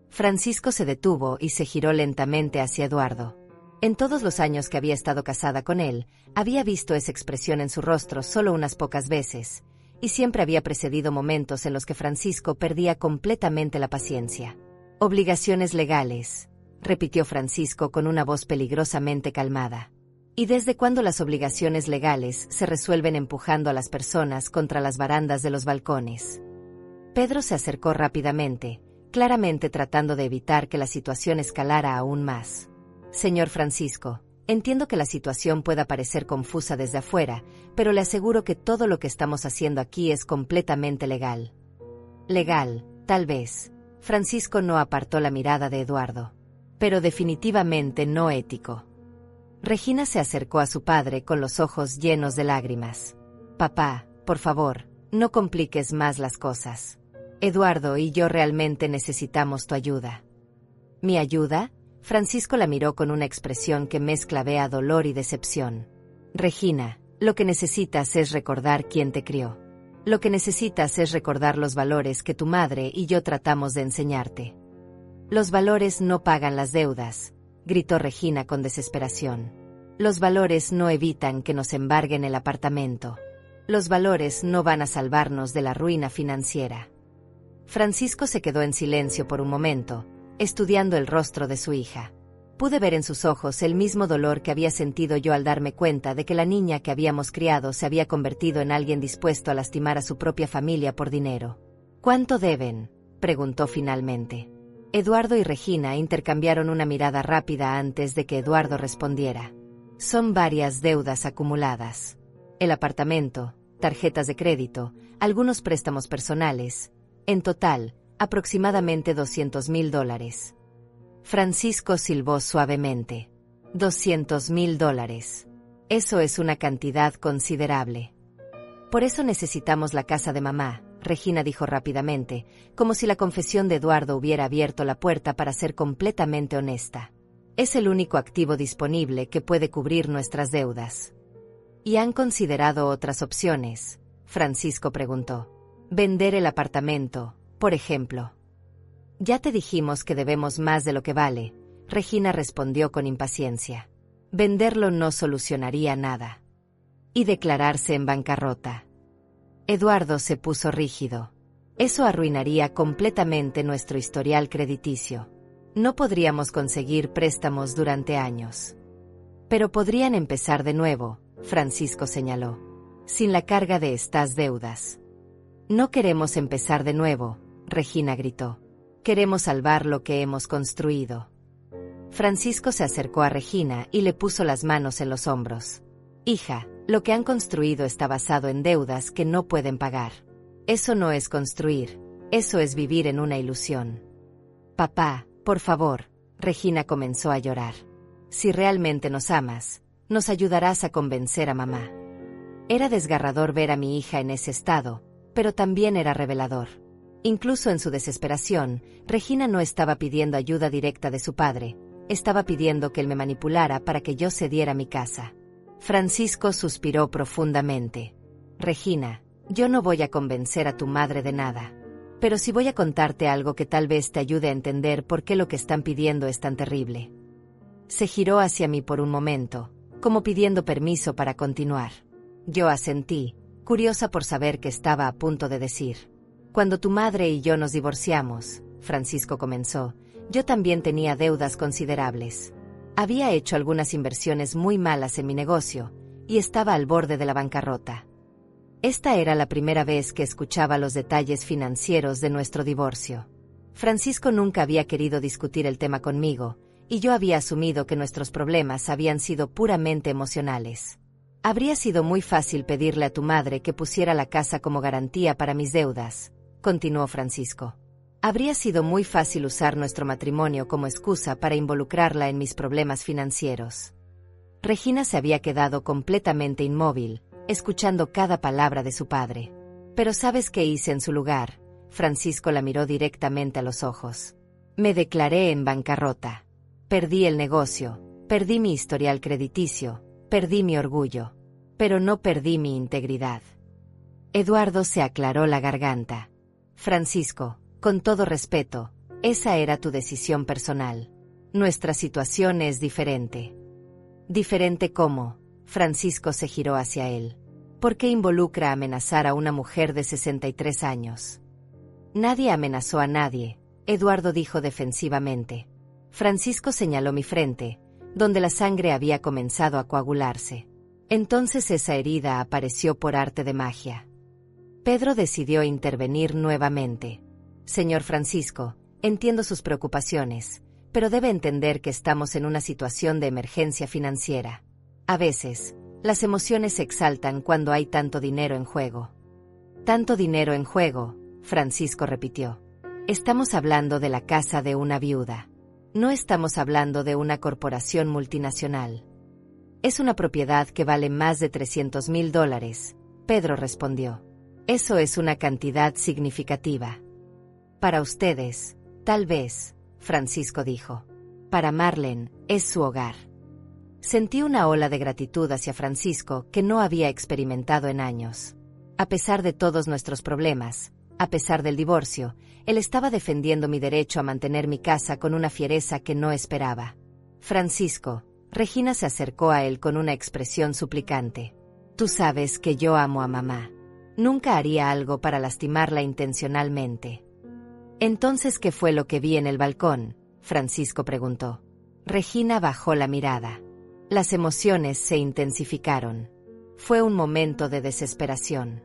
Francisco se detuvo y se giró lentamente hacia Eduardo. En todos los años que había estado casada con él, había visto esa expresión en su rostro solo unas pocas veces, y siempre había precedido momentos en los que Francisco perdía completamente la paciencia. Obligaciones legales, repitió Francisco con una voz peligrosamente calmada. ¿Y desde cuándo las obligaciones legales se resuelven empujando a las personas contra las barandas de los balcones? Pedro se acercó rápidamente, claramente tratando de evitar que la situación escalara aún más. Señor Francisco, entiendo que la situación pueda parecer confusa desde afuera, pero le aseguro que todo lo que estamos haciendo aquí es completamente legal. Legal, tal vez. Francisco no apartó la mirada de Eduardo. Pero definitivamente no ético. Regina se acercó a su padre con los ojos llenos de lágrimas. Papá, por favor, no compliques más las cosas. Eduardo y yo realmente necesitamos tu ayuda. ¿Mi ayuda? Francisco la miró con una expresión que mezclaba dolor y decepción. Regina, lo que necesitas es recordar quién te crió. Lo que necesitas es recordar los valores que tu madre y yo tratamos de enseñarte. Los valores no pagan las deudas, gritó Regina con desesperación. Los valores no evitan que nos embarguen el apartamento. Los valores no van a salvarnos de la ruina financiera. Francisco se quedó en silencio por un momento, estudiando el rostro de su hija. Pude ver en sus ojos el mismo dolor que había sentido yo al darme cuenta de que la niña que habíamos criado se había convertido en alguien dispuesto a lastimar a su propia familia por dinero. ¿Cuánto deben?, preguntó finalmente. Eduardo y Regina intercambiaron una mirada rápida antes de que Eduardo respondiera. Son varias deudas acumuladas. El apartamento, tarjetas de crédito, algunos préstamos personales. En total, aproximadamente $200,000. Francisco silbó suavemente. $200,000. Eso es una cantidad considerable. Por eso necesitamos la casa de mamá, Regina dijo rápidamente, como si la confesión de Eduardo hubiera abierto la puerta para ser completamente honesta. Es el único activo disponible que puede cubrir nuestras deudas. ¿Y han considerado otras opciones?, Francisco preguntó. Vender el apartamento, por ejemplo. Ya te dijimos que debemos más de lo que vale, Regina respondió con impaciencia. Venderlo no solucionaría nada. Y declararse en bancarrota. Eduardo se puso rígido. Eso arruinaría completamente nuestro historial crediticio. No podríamos conseguir préstamos durante años. Pero podrían empezar de nuevo, Francisco señaló. Sin la carga de estas deudas. No queremos empezar de nuevo, Regina gritó. Queremos salvar lo que hemos construido. Francisco se acercó a Regina y le puso las manos en los hombros. Hija, lo que han construido está basado en deudas que no pueden pagar. Eso no es construir, eso es vivir en una ilusión. Papá, por favor, Regina comenzó a llorar. Si realmente nos amas, nos ayudarás a convencer a mamá. Era desgarrador ver a mi hija en ese estado, pero también era revelador. Incluso en su desesperación, Regina no estaba pidiendo ayuda directa de su padre, estaba pidiendo que él me manipulara para que yo cediera mi casa. Francisco suspiró profundamente. Regina, yo no voy a convencer a tu madre de nada. Pero sí voy a contarte algo que tal vez te ayude a entender por qué lo que están pidiendo es tan terrible. Se giró hacia mí por un momento, como pidiendo permiso para continuar. Yo asentí, curiosa por saber qué estaba a punto de decir. Cuando tu madre y yo nos divorciamos, Francisco comenzó, yo también tenía deudas considerables. Había hecho algunas inversiones muy malas en mi negocio, y estaba al borde de la bancarrota. Esta era la primera vez que escuchaba los detalles financieros de nuestro divorcio. Francisco nunca había querido discutir el tema conmigo, y yo había asumido que nuestros problemas habían sido puramente emocionales. Habría sido muy fácil pedirle a tu madre que pusiera la casa como garantía para mis deudas, continuó Francisco. Habría sido muy fácil usar nuestro matrimonio como excusa para involucrarla en mis problemas financieros. Regina se había quedado completamente inmóvil, escuchando cada palabra de su padre. Pero ¿sabes qué hice en su lugar? Francisco la miró directamente a los ojos. Me declaré en bancarrota. Perdí el negocio, perdí mi historial crediticio, perdí mi orgullo. Pero no perdí mi integridad. Eduardo se aclaró la garganta. Francisco, con todo respeto, esa era tu decisión personal. Nuestra situación es diferente. ¿Diferente cómo? Francisco se giró hacia él. ¿Por qué involucra amenazar a una mujer de 63 años? Nadie amenazó a nadie, Eduardo dijo defensivamente. Francisco señaló mi frente, donde la sangre había comenzado a coagularse. Entonces esa herida apareció por arte de magia. Pedro decidió intervenir nuevamente. Señor Francisco, entiendo sus preocupaciones, pero debe entender que estamos en una situación de emergencia financiera. A veces, las emociones se exaltan cuando hay tanto dinero en juego. Tanto dinero en juego, Francisco repitió. Estamos hablando de la casa de una viuda. No estamos hablando de una corporación multinacional. Es una propiedad que vale más de $300,000, Pedro respondió. Eso es una cantidad significativa. Para ustedes, tal vez, Francisco dijo. Para Marlene, es su hogar. Sentí una ola de gratitud hacia Francisco que no había experimentado en años. A pesar de todos nuestros problemas, a pesar del divorcio, él estaba defendiendo mi derecho a mantener mi casa con una fiereza que no esperaba. Francisco, Regina se acercó a él con una expresión suplicante. Tú sabes que yo amo a mamá. Nunca haría algo para lastimarla intencionalmente. Entonces, ¿qué fue lo que vi en el balcón? Francisco preguntó. Regina bajó la mirada. Las emociones se intensificaron. Fue un momento de desesperación.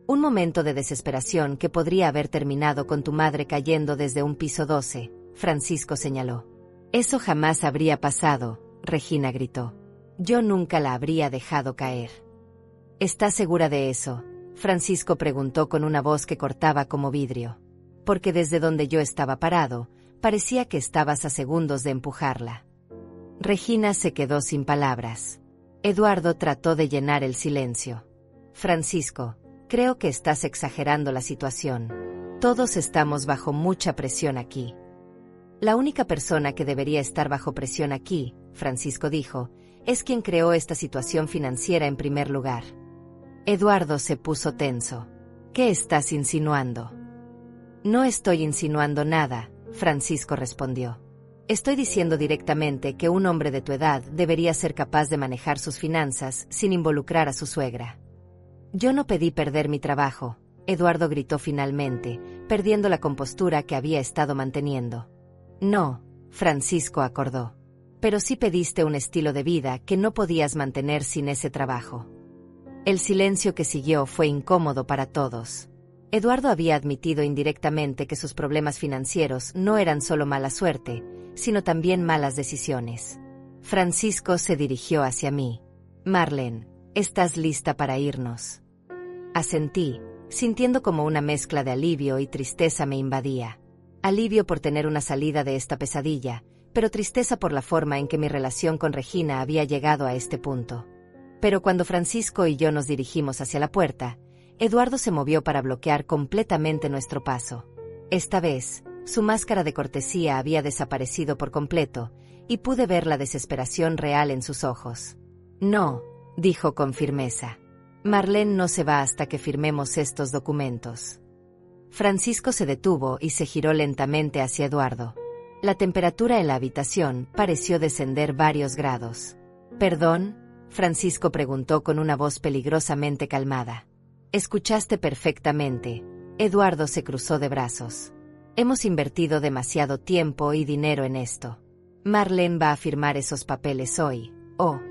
Un momento de desesperación que podría haber terminado con tu madre cayendo desde un piso 12, Francisco señaló. Eso jamás habría pasado, Regina gritó. Yo nunca la habría dejado caer. ¿Estás segura de eso? Francisco preguntó con una voz que cortaba como vidrio. Porque desde donde yo estaba parado, parecía que estabas a segundos de empujarla. Regina se quedó sin palabras. Eduardo trató de llenar el silencio. Francisco, creo que estás exagerando la situación. Todos estamos bajo mucha presión aquí. La única persona que debería estar bajo presión aquí, Francisco dijo, es quien creó esta situación financiera en primer lugar. Eduardo se puso tenso. ¿Qué estás insinuando? No estoy insinuando nada, Francisco respondió. Estoy diciendo directamente que un hombre de tu edad debería ser capaz de manejar sus finanzas sin involucrar a su suegra. Yo no pedí perder mi trabajo, Eduardo gritó finalmente, perdiendo la compostura que había estado manteniendo. No, Francisco acordó. Pero sí pediste un estilo de vida que no podías mantener sin ese trabajo. El silencio que siguió fue incómodo para todos. Eduardo había admitido indirectamente que sus problemas financieros no eran solo mala suerte, sino también malas decisiones. Francisco se dirigió hacia mí. Marlene, ¿estás lista para irnos? Asentí, sintiendo como una mezcla de alivio y tristeza me invadía. Alivio por tener una salida de esta pesadilla, pero tristeza por la forma en que mi relación con Regina había llegado a este punto. Pero cuando Francisco y yo nos dirigimos hacia la puerta, Eduardo se movió para bloquear completamente nuestro paso. Esta vez, su máscara de cortesía había desaparecido por completo, y pude ver la desesperación real en sus ojos. No, dijo con firmeza. Marlene no se va hasta que firmemos estos documentos. Francisco se detuvo y se giró lentamente hacia Eduardo. La temperatura en la habitación pareció descender varios grados. ¿Perdón? Francisco preguntó con una voz peligrosamente calmada. Escuchaste perfectamente. Eduardo se cruzó de brazos. Hemos invertido demasiado tiempo y dinero en esto. Marlene va a firmar esos papeles hoy. ¿O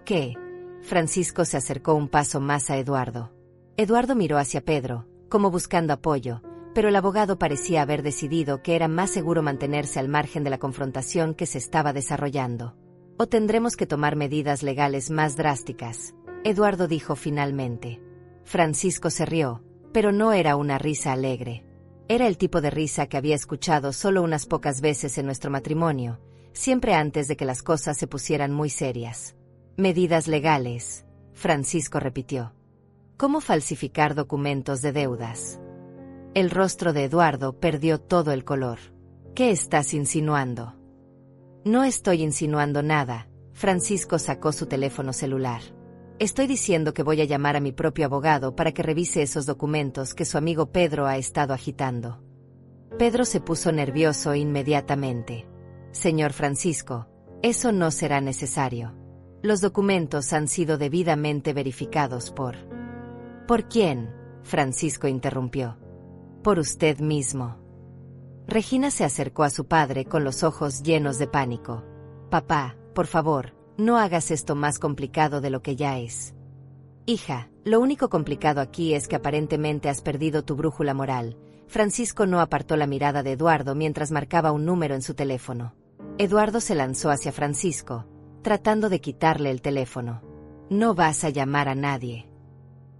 qué? Francisco se acercó un paso más a Eduardo. Eduardo miró hacia Pedro, como buscando apoyo, pero el abogado parecía haber decidido que era más seguro mantenerse al margen de la confrontación que se estaba desarrollando. O tendremos que tomar medidas legales más drásticas, Eduardo dijo finalmente. Francisco se rió, pero no era una risa alegre. Era el tipo de risa que había escuchado solo unas pocas veces en nuestro matrimonio, siempre antes de que las cosas se pusieran muy serias. Medidas legales. Francisco repitió. ¿Cómo falsificar documentos de deudas? El rostro de Eduardo perdió todo el color. ¿Qué estás insinuando? No estoy insinuando nada. Francisco sacó su teléfono celular. Estoy diciendo que voy a llamar a mi propio abogado para que revise esos documentos que su amigo Pedro ha estado agitando. Pedro se puso nervioso inmediatamente. Señor Francisco, eso no será necesario. Los documentos han sido debidamente verificados por... ¿Por quién? Francisco interrumpió. Por usted mismo. Regina se acercó a su padre con los ojos llenos de pánico. Papá, por favor, no hagas esto más complicado de lo que ya es. Hija, lo único complicado aquí es que aparentemente has perdido tu brújula moral. Francisco no apartó la mirada de Eduardo mientras marcaba un número en su teléfono. Eduardo se lanzó hacia Francisco, tratando de quitarle el teléfono. No vas a llamar a nadie.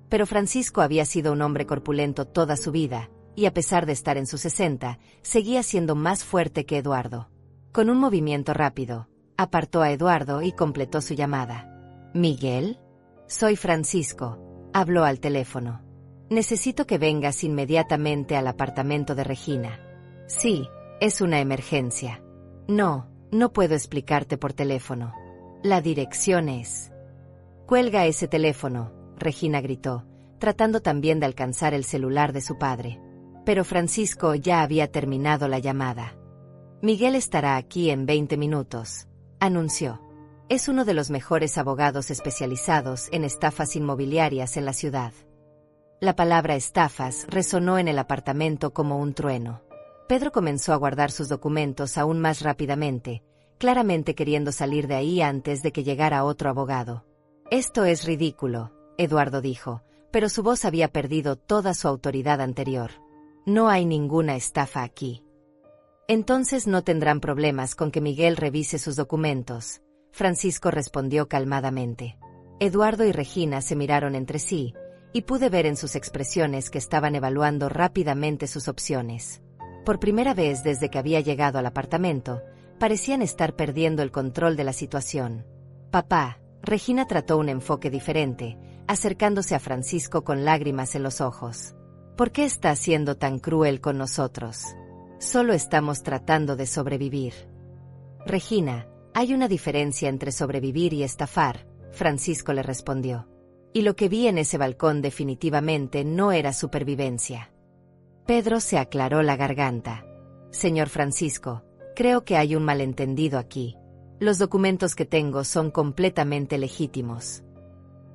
Pero Francisco había sido un hombre corpulento toda su vida, y a pesar de estar en sus 60, seguía siendo más fuerte que Eduardo. Con un movimiento rápido, apartó a Eduardo y completó su llamada. ¿Miguel? Soy Francisco. Habló al teléfono. Necesito que vengas inmediatamente al apartamento de Regina. Sí, es una emergencia. No, no puedo explicarte por teléfono. La dirección es... Cuelga ese teléfono, Regina gritó, tratando también de alcanzar el celular de su padre. Pero Francisco ya había terminado la llamada. Miguel estará aquí en 20 minutos, anunció. Es uno de los mejores abogados especializados en estafas inmobiliarias en la ciudad. La palabra estafas resonó en el apartamento como un trueno. Pedro comenzó a guardar sus documentos aún más rápidamente, claramente queriendo salir de ahí antes de que llegara otro abogado. Esto es ridículo, Eduardo dijo, pero su voz había perdido toda su autoridad anterior. No hay ninguna estafa aquí. Entonces no tendrán problemas con que Miguel revise sus documentos, Francisco respondió calmadamente. Eduardo y Regina se miraron entre sí, y pude ver en sus expresiones que estaban evaluando rápidamente sus opciones. Por primera vez desde que había llegado al apartamento, parecían estar perdiendo el control de la situación. Papá, Regina trató un enfoque diferente, acercándose a Francisco con lágrimas en los ojos. ¿Por qué está siendo tan cruel con nosotros? Solo estamos tratando de sobrevivir. Regina, hay una diferencia entre sobrevivir y estafar, Francisco le respondió. Y lo que vi en ese balcón definitivamente no era supervivencia. Pedro se aclaró la garganta. Señor Francisco, creo que hay un malentendido aquí. Los documentos que tengo son completamente legítimos.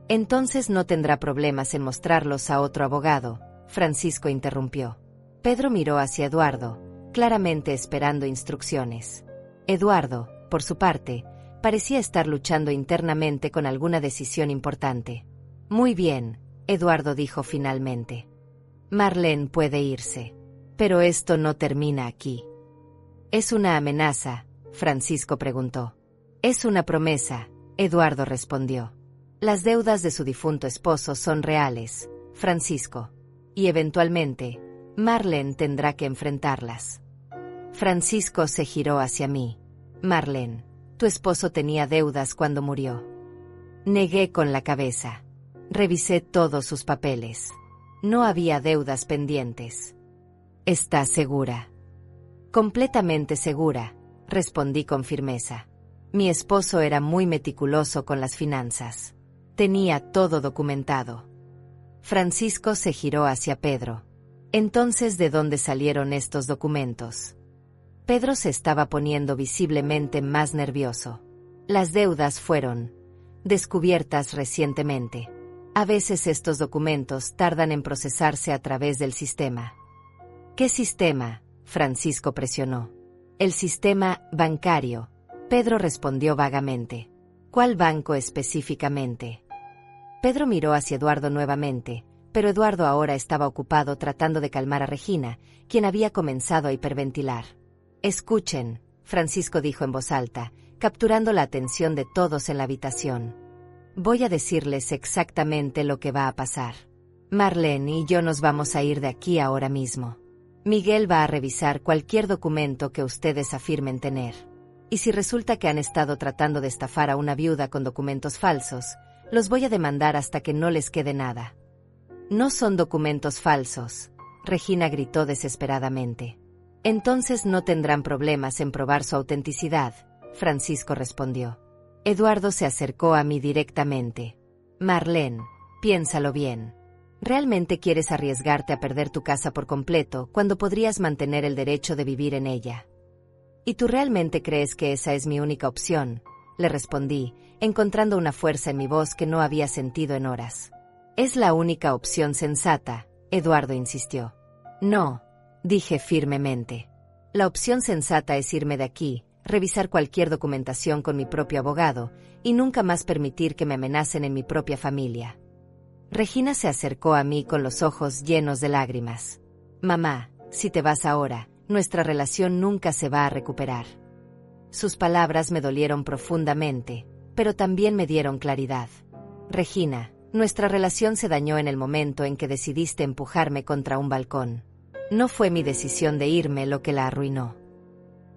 Entonces no tendrá problemas en mostrarlos a otro abogado, Francisco interrumpió. Pedro miró hacia Eduardo, claramente esperando instrucciones. Eduardo, por su parte, parecía estar luchando internamente con alguna decisión importante. Muy bien, Eduardo dijo finalmente. Marlene puede irse. Pero esto no termina aquí. ¿Es una amenaza?, Francisco preguntó. Es una promesa, Eduardo respondió. Las deudas de su difunto esposo son reales, Francisco. Y eventualmente, Marlene tendrá que enfrentarlas. Francisco se giró hacia mí. Marlene, tu esposo tenía deudas cuando murió. Negué con la cabeza. Revisé todos sus papeles. No había deudas pendientes. ¿Estás segura? Completamente segura, respondí con firmeza. Mi esposo era muy meticuloso con las finanzas. Tenía todo documentado. Francisco se giró hacia Pedro. Entonces, ¿de dónde salieron estos documentos? Pedro se estaba poniendo visiblemente más nervioso. Las deudas fueron descubiertas recientemente. A veces estos documentos tardan en procesarse a través del sistema. ¿Qué sistema?, Francisco presionó. El sistema bancario. Pedro respondió vagamente. ¿Cuál banco específicamente? Pedro miró hacia Eduardo nuevamente, pero Eduardo ahora estaba ocupado tratando de calmar a Regina, quien había comenzado a hiperventilar. Escuchen, Francisco dijo en voz alta, capturando la atención de todos en la habitación. Voy a decirles exactamente lo que va a pasar. Marlene y yo nos vamos a ir de aquí ahora mismo. Miguel va a revisar cualquier documento que ustedes afirmen tener. Y si resulta que han estado tratando de estafar a una viuda con documentos falsos, Los voy a demandar hasta que no les quede nada. No son documentos falsos, Regina gritó desesperadamente. Entonces no tendrán problemas en probar su autenticidad, Francisco respondió. Eduardo se acercó a mí directamente. Marlene, piénsalo bien. ¿Realmente quieres arriesgarte a perder tu casa por completo cuando podrías mantener el derecho de vivir en ella? ¿Y tú realmente crees que esa es mi única opción?, le respondí, encontrando una fuerza en mi voz que no había sentido en horas. Es la única opción sensata, Eduardo insistió. No, dije firmemente. La opción sensata es irme de aquí, revisar cualquier documentación con mi propio abogado, y nunca más permitir que me amenacen en mi propia familia. Regina se acercó a mí con los ojos llenos de lágrimas. Mamá, si te vas ahora, nuestra relación nunca se va a recuperar. Sus palabras me dolieron profundamente, pero también me dieron claridad. Regina, nuestra relación se dañó en el momento en que decidiste empujarme contra un balcón. No fue mi decisión de irme lo que la arruinó.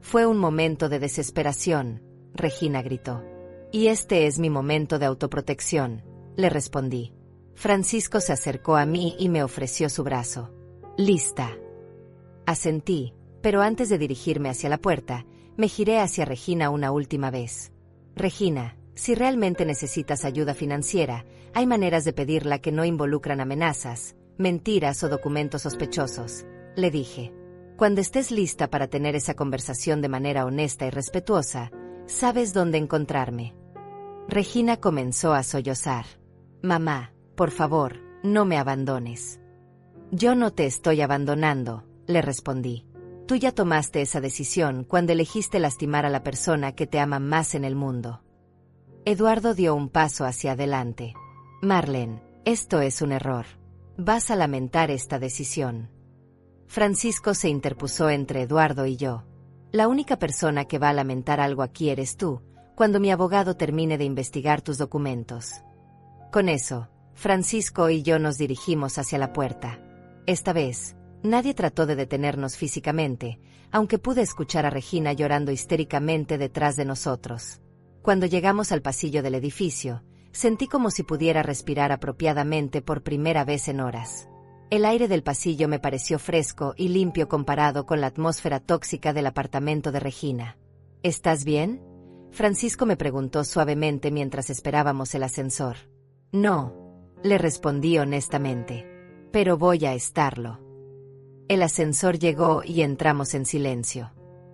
Fue un momento de desesperación, Regina gritó. Y este es mi momento de autoprotección, le respondí. Francisco se acercó a mí y me ofreció su brazo. Lista. Asentí, pero antes de dirigirme hacia la puerta, me giré hacia Regina una última vez. Regina, si realmente necesitas ayuda financiera, hay maneras de pedirla que no involucran amenazas, mentiras o documentos sospechosos, le dije. Cuando estés lista para tener esa conversación de manera honesta y respetuosa, sabes dónde encontrarme. Regina comenzó a sollozar. Mamá, por favor, no me abandones. Yo no te estoy abandonando, le respondí. Tú ya tomaste esa decisión cuando elegiste lastimar a la persona que te ama más en el mundo. Eduardo dio un paso hacia adelante. Marlene, esto es un error. Vas a lamentar esta decisión. Francisco se interpuso entre Eduardo y yo. La única persona que va a lamentar algo aquí eres tú, cuando mi abogado termine de investigar tus documentos. Con eso, Francisco y yo nos dirigimos hacia la puerta. Esta vez, nadie trató de detenernos físicamente, aunque pude escuchar a Regina llorando histéricamente detrás de nosotros. Cuando llegamos al pasillo del edificio, sentí como si pudiera respirar apropiadamente por primera vez en horas. El aire del pasillo me pareció fresco y limpio comparado con la atmósfera tóxica del apartamento de Regina. ¿Estás bien?, Francisco me preguntó suavemente mientras esperábamos el ascensor. No, le respondí honestamente. Pero voy a estarlo. El ascensor llegó y entramos en silencio.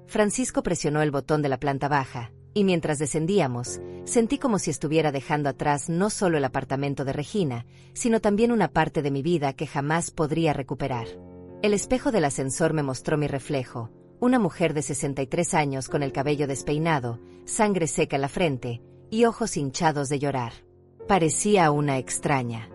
Francisco presionó el botón de la planta baja, y mientras descendíamos, sentí como si estuviera dejando atrás no solo el apartamento de Regina, sino también una parte de mi vida que jamás podría recuperar. El espejo del ascensor me mostró mi reflejo, una mujer de 63 años con el cabello despeinado, sangre seca en la frente, y ojos hinchados de llorar. Parecía una extraña.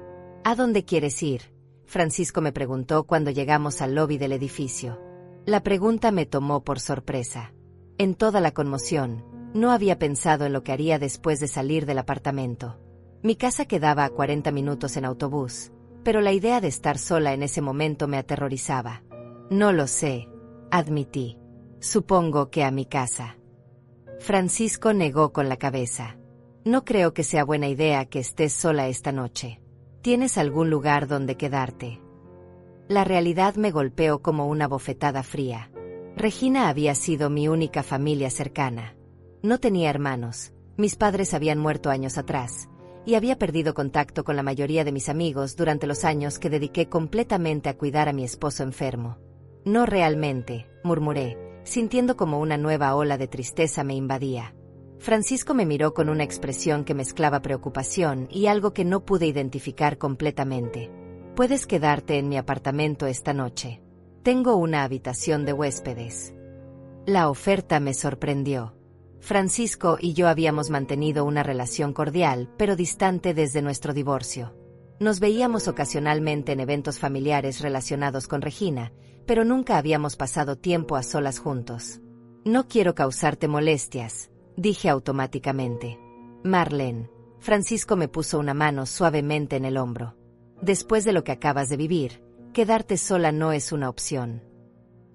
¿A dónde quieres ir?, Francisco me preguntó cuando llegamos al lobby del edificio. La pregunta me tomó por sorpresa. En toda la conmoción, no había pensado en lo que haría después de salir del apartamento. Mi casa quedaba a 40 minutos en autobús, pero la idea de estar sola en ese momento me aterrorizaba. No lo sé, admití. Supongo que a mi casa. Francisco negó con la cabeza. No creo que sea buena idea que estés sola esta noche. ¿Tienes algún lugar donde quedarte? La realidad me golpeó como una bofetada fría. Regina había sido mi única familia cercana. No tenía hermanos, mis padres habían muerto años atrás, y había perdido contacto con la mayoría de mis amigos durante los años que dediqué completamente a cuidar a mi esposo enfermo. No realmente, murmuré, sintiendo como una nueva ola de tristeza me invadía. Francisco me miró con una expresión que mezclaba preocupación y algo que no pude identificar completamente. Puedes quedarte en mi apartamento esta noche. Tengo una habitación de huéspedes. La oferta me sorprendió. Francisco y yo habíamos mantenido una relación cordial, pero distante desde nuestro divorcio. Nos veíamos ocasionalmente en eventos familiares relacionados con Regina, pero nunca habíamos pasado tiempo a solas juntos. No quiero causarte molestias, dije automáticamente. Marlene, Francisco me puso una mano suavemente en el hombro. Después de lo que acabas de vivir, quedarte sola no es una opción.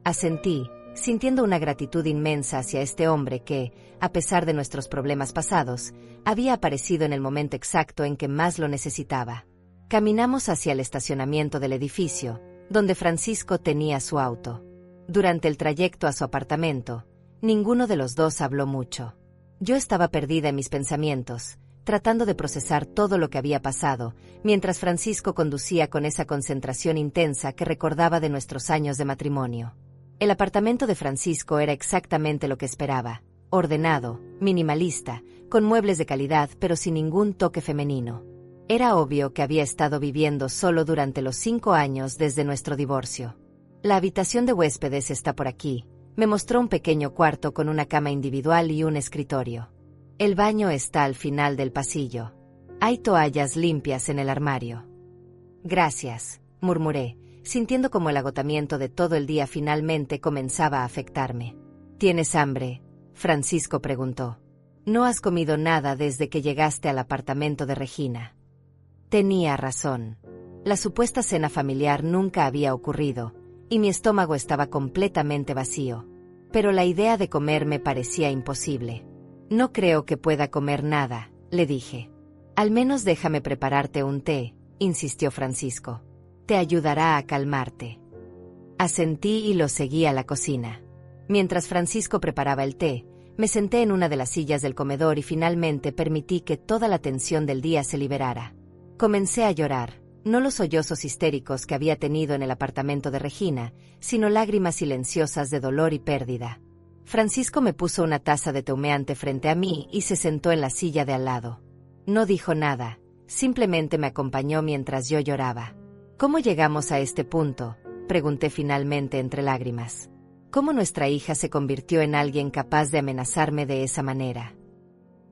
Asentí, sintiendo una gratitud inmensa hacia este hombre que, a pesar de nuestros problemas pasados, había aparecido en el momento exacto en que más lo necesitaba. Caminamos hacia el estacionamiento del edificio, donde Francisco tenía su auto. Durante el trayecto a su apartamento, ninguno de los dos habló mucho. Yo estaba perdida en mis pensamientos, tratando de procesar todo lo que había pasado, mientras Francisco conducía con esa concentración intensa que recordaba de nuestros años de matrimonio. El apartamento de Francisco era exactamente lo que esperaba: ordenado, minimalista, con muebles de calidad pero sin ningún toque femenino. Era obvio que había estado viviendo solo durante los 5 años desde nuestro divorcio. La habitación de huéspedes está por aquí. Me mostró un pequeño cuarto con una cama individual y un escritorio. El baño está al final del pasillo. Hay toallas limpias en el armario. Gracias, murmuré, sintiendo como el agotamiento de todo el día finalmente comenzaba a afectarme. ¿Tienes hambre?, Francisco preguntó. No has comido nada desde que llegaste al apartamento de Regina. Tenía razón. La supuesta cena familiar nunca había ocurrido, y mi estómago estaba completamente vacío. Pero la idea de comer me parecía imposible. No creo que pueda comer nada, le dije. Al menos déjame prepararte un té, insistió Francisco. Te ayudará a calmarte. Asentí y lo seguí a la cocina. Mientras Francisco preparaba el té, me senté en una de las sillas del comedor y finalmente permití que toda la tensión del día se liberara. Comencé a llorar, no los sollozos histéricos que había tenido en el apartamento de Regina, sino lágrimas silenciosas de dolor y pérdida. Francisco me puso una taza de té humeante frente a mí y se sentó en la silla de al lado. No dijo nada, simplemente me acompañó mientras yo lloraba. ¿Cómo llegamos a este punto?, pregunté finalmente entre lágrimas. ¿Cómo nuestra hija se convirtió en alguien capaz de amenazarme de esa manera?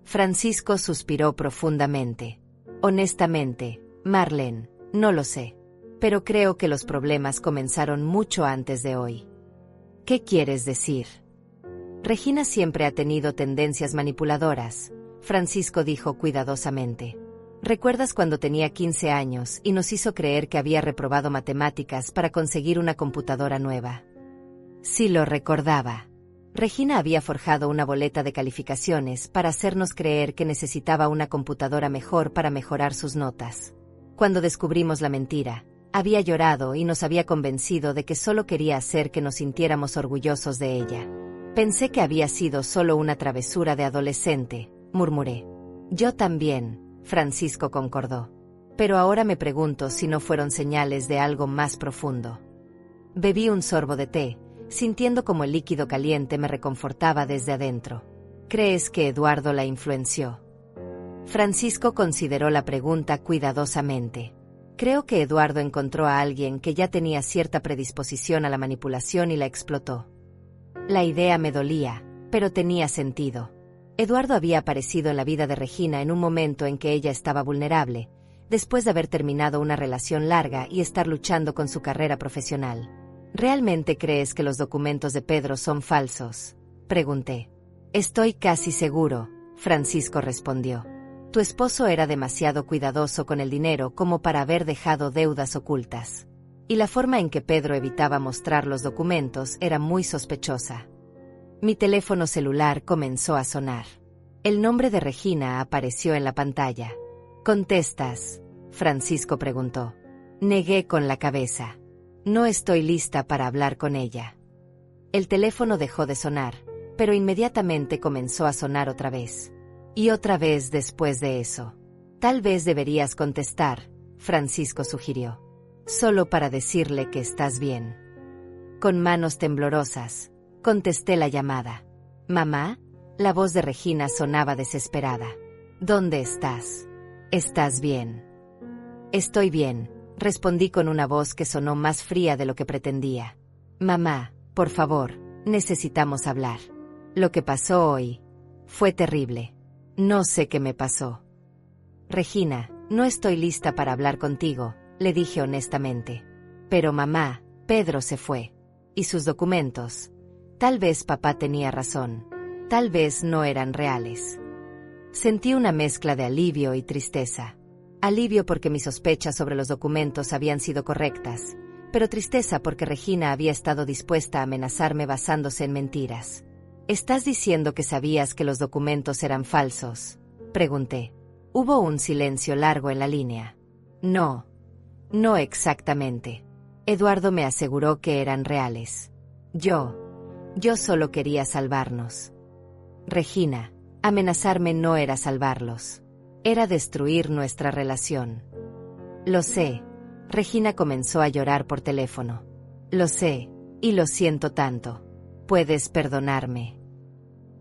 Francisco suspiró profundamente. Honestamente, Marlene, no lo sé. Pero creo que los problemas comenzaron mucho antes de hoy. ¿Qué quieres decir? Regina siempre ha tenido tendencias manipuladoras, Francisco dijo cuidadosamente. ¿Recuerdas cuando tenía 15 años y nos hizo creer que había reprobado matemáticas para conseguir una computadora nueva? Sí lo recordaba. Regina había forjado una boleta de calificaciones para hacernos creer que necesitaba una computadora mejor para mejorar sus notas. Cuando descubrimos la mentira, había llorado y nos había convencido de que solo quería hacer que nos sintiéramos orgullosos de ella. Pensé que había sido solo una travesura de adolescente, murmuré. Yo también, Francisco concordó. Pero ahora me pregunto si no fueron señales de algo más profundo. Bebí un sorbo de té, sintiendo como el líquido caliente me reconfortaba desde adentro. ¿Crees que Eduardo la influenció? Francisco consideró la pregunta cuidadosamente. Creo que Eduardo encontró a alguien que ya tenía cierta predisposición a la manipulación y la explotó. La idea me dolía, pero tenía sentido. Eduardo había aparecido en la vida de Regina en un momento en que ella estaba vulnerable, después de haber terminado una relación larga y estar luchando con su carrera profesional. ¿Realmente crees que los documentos de Pedro son falsos?, pregunté. Estoy casi seguro, Francisco respondió. Tu esposo era demasiado cuidadoso con el dinero como para haber dejado deudas ocultas. Y la forma en que Pedro evitaba mostrar los documentos era muy sospechosa. Mi teléfono celular comenzó a sonar. El nombre de Regina apareció en la pantalla. ¿Contestas?, Francisco preguntó. Negué con la cabeza. No estoy lista para hablar con ella. El teléfono dejó de sonar, pero inmediatamente comenzó a sonar otra vez. Y otra vez después de eso. Tal vez deberías contestar, Francisco sugirió. Solo para decirle que estás bien. Con manos temblorosas, contesté la llamada. ¿Mamá? La voz de Regina sonaba desesperada. ¿Dónde estás? ¿Estás bien? Estoy bien, respondí con una voz que sonó más fría de lo que pretendía. Mamá, por favor, necesitamos hablar. Lo que pasó hoy fue terrible. No sé qué me pasó. Regina, no estoy lista para hablar contigo, le dije honestamente. Pero mamá, Pedro se fue. ¿Y sus documentos? Tal vez papá tenía razón. Tal vez no eran reales. Sentí una mezcla de alivio y tristeza. Alivio porque mis sospechas sobre los documentos habían sido correctas, pero tristeza porque Regina había estado dispuesta a amenazarme basándose en mentiras. ¿Estás diciendo que sabías que los documentos eran falsos?, pregunté. Hubo un silencio largo en la línea. No exactamente. Eduardo me aseguró que eran reales. Yo solo quería salvarnos. Regina, amenazarme no era salvarlos. Era destruir nuestra relación. Lo sé. Regina comenzó a llorar por teléfono. Lo sé, y lo siento tanto. ¿Puedes perdonarme?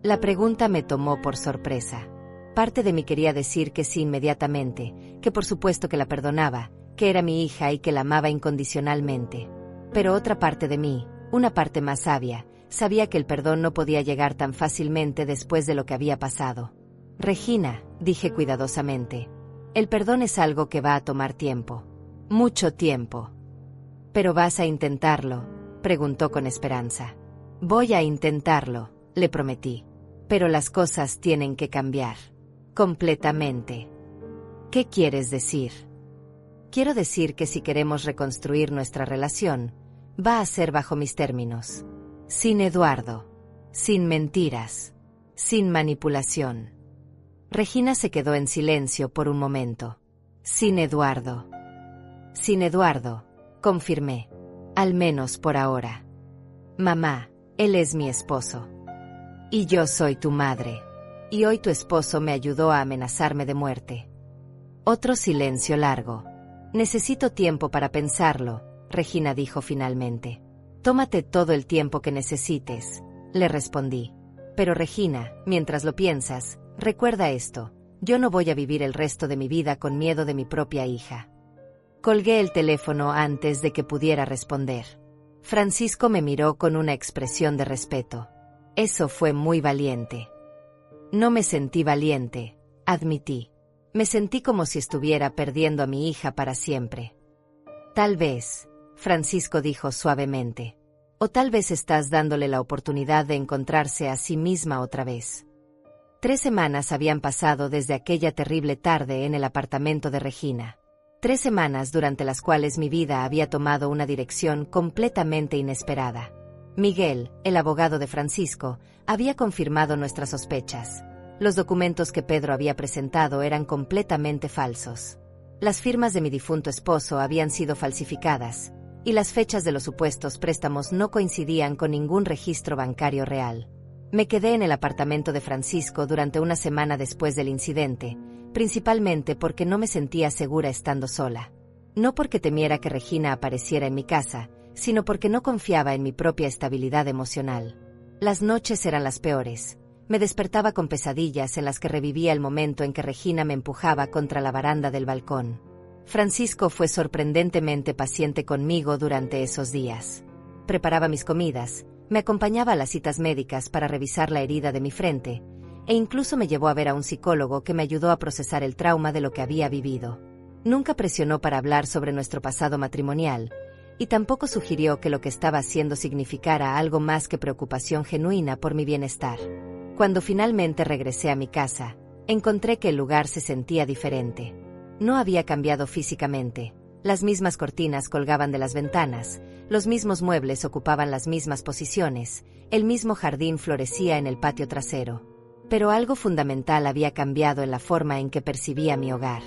La pregunta me tomó por sorpresa. Parte de mí quería decir que sí inmediatamente, que por supuesto que la perdonaba, que era mi hija y que la amaba incondicionalmente. Pero otra parte de mí, una parte más sabia, sabía que el perdón no podía llegar tan fácilmente después de lo que había pasado. Regina, dije cuidadosamente, el perdón es algo que va a tomar tiempo. Mucho tiempo. ¿Pero vas a intentarlo?, preguntó con esperanza. Voy a intentarlo, le prometí. Pero las cosas tienen que cambiar. Completamente. ¿Qué quieres decir? Quiero decir que si queremos reconstruir nuestra relación, va a ser bajo mis términos. Sin Eduardo. Sin mentiras. Sin manipulación. Regina se quedó en silencio por un momento. Sin Eduardo. Sin Eduardo, confirmé. Al menos por ahora. Mamá, él es mi esposo. Y yo soy tu madre. Y hoy tu esposo me ayudó a amenazarme de muerte. Otro silencio largo. Necesito tiempo para pensarlo, Regina dijo finalmente. Tómate todo el tiempo que necesites, le respondí. Pero Regina, mientras lo piensas, recuerda esto, yo no voy a vivir el resto de mi vida con miedo de mi propia hija. Colgué el teléfono antes de que pudiera responder. Francisco me miró con una expresión de respeto. Eso fue muy valiente. No me sentí valiente, admití. Me sentí como si estuviera perdiendo a mi hija para siempre. Tal vez, Francisco dijo suavemente. O tal vez estás dándole la oportunidad de encontrarse a sí misma otra vez. 3 semanas habían pasado desde aquella terrible tarde en el apartamento de Regina. 3 semanas durante las cuales mi vida había tomado una dirección completamente inesperada. Miguel, el abogado de Francisco, había confirmado nuestras sospechas. Los documentos que Pedro había presentado eran completamente falsos. Las firmas de mi difunto esposo habían sido falsificadas, y las fechas de los supuestos préstamos no coincidían con ningún registro bancario real. Me quedé en el apartamento de Francisco durante una semana después del incidente, principalmente porque no me sentía segura estando sola. No porque temiera que Regina apareciera en mi casa, sino porque no confiaba en mi propia estabilidad emocional. Las noches eran las peores. Me despertaba con pesadillas en las que revivía el momento en que Regina me empujaba contra la baranda del balcón. Francisco fue sorprendentemente paciente conmigo durante esos días. Preparaba mis comidas, me acompañaba a las citas médicas para revisar la herida de mi frente, e incluso me llevó a ver a un psicólogo que me ayudó a procesar el trauma de lo que había vivido. Nunca presionó para hablar sobre nuestro pasado matrimonial, y tampoco sugirió que lo que estaba haciendo significara algo más que preocupación genuina por mi bienestar. Cuando finalmente regresé a mi casa, encontré que el lugar se sentía diferente. No había cambiado físicamente. Las mismas cortinas colgaban de las ventanas, los mismos muebles ocupaban las mismas posiciones, el mismo jardín florecía en el patio trasero. Pero algo fundamental había cambiado en la forma en que percibía mi hogar.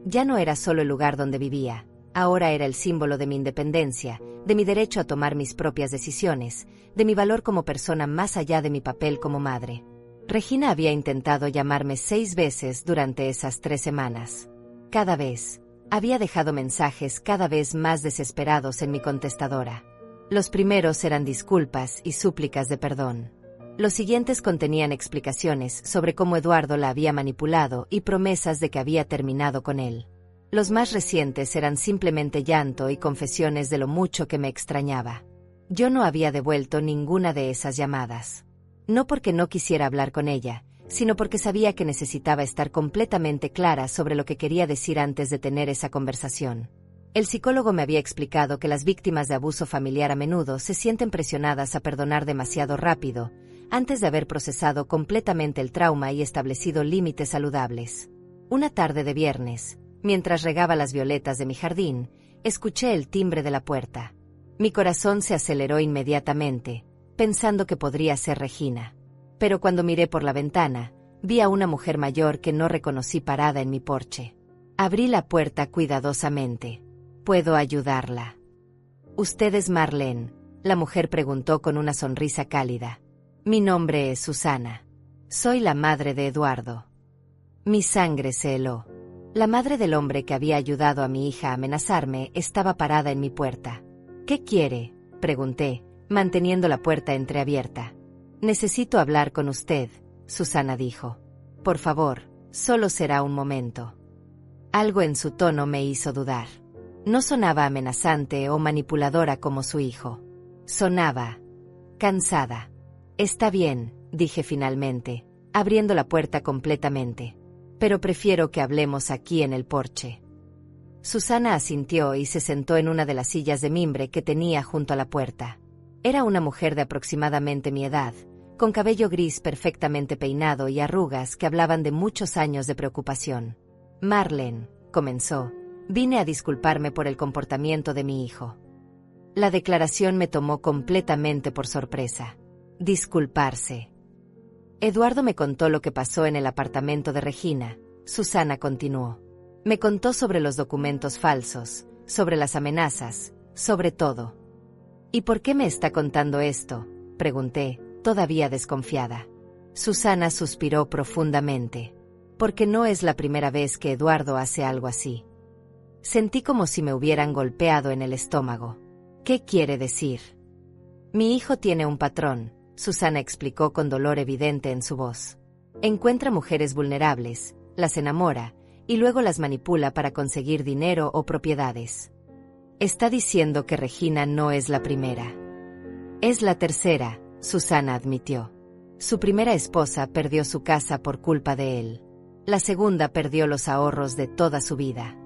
Ya no era solo el lugar donde vivía, ahora era el símbolo de mi independencia, de mi derecho a tomar mis propias decisiones, de mi valor como persona más allá de mi papel como madre. Regina había intentado llamarme 6 veces durante esas 3 semanas. Cada vez, había dejado mensajes cada vez más desesperados en mi contestadora. Los primeros eran disculpas y súplicas de perdón. Los siguientes contenían explicaciones sobre cómo Eduardo la había manipulado y promesas de que había terminado con él. Los más recientes eran simplemente llanto y confesiones de lo mucho que me extrañaba. Yo no había devuelto ninguna de esas llamadas. No porque no quisiera hablar con ella, sino porque sabía que necesitaba estar completamente clara sobre lo que quería decir antes de tener esa conversación. El psicólogo me había explicado que las víctimas de abuso familiar a menudo se sienten presionadas a perdonar demasiado rápido, antes de haber procesado completamente el trauma y establecido límites saludables. Una tarde de viernes, mientras regaba las violetas de mi jardín, escuché el timbre de la puerta. Mi corazón se aceleró inmediatamente, pensando que podría ser Regina. Pero cuando miré por la ventana, vi a una mujer mayor que no reconocí parada en mi porche. Abrí la puerta cuidadosamente. ¿Puedo ayudarla? ¿Usted es Marlene?, la mujer preguntó con una sonrisa cálida. Mi nombre es Susana. Soy la madre de Eduardo. Mi sangre se heló. La madre del hombre que había ayudado a mi hija a amenazarme estaba parada en mi puerta. ¿Qué quiere?, pregunté, manteniendo la puerta entreabierta. Necesito hablar con usted, Susana dijo. Por favor, solo será un momento. Algo en su tono me hizo dudar. No sonaba amenazante o manipuladora como su hijo. Sonaba cansada. Está bien, dije finalmente, abriendo la puerta completamente. Pero prefiero que hablemos aquí en el porche. Susana asintió y se sentó en una de las sillas de mimbre que tenía junto a la puerta. Era una mujer de aproximadamente mi edad, con cabello gris perfectamente peinado y arrugas que hablaban de muchos años de preocupación. Marlene, comenzó, vine a disculparme por el comportamiento de mi hijo. La declaración me tomó completamente por sorpresa. Disculparse. Eduardo me contó lo que pasó en el apartamento de Regina, Susana continuó. Me contó sobre los documentos falsos, sobre las amenazas, sobre todo. ¿Y por qué me está contando esto?, pregunté, todavía desconfiada. Susana suspiró profundamente. Porque no es la primera vez que Eduardo hace algo así. Sentí como si me hubieran golpeado en el estómago. ¿Qué quiere decir? Mi hijo tiene un patrón, Susana explicó con dolor evidente en su voz. Encuentra mujeres vulnerables, las enamora, y luego las manipula para conseguir dinero o propiedades. Está diciendo que Regina no es la primera. Es la tercera, Susana admitió. Su primera esposa perdió su casa por culpa de él. La segunda perdió los ahorros de toda su vida.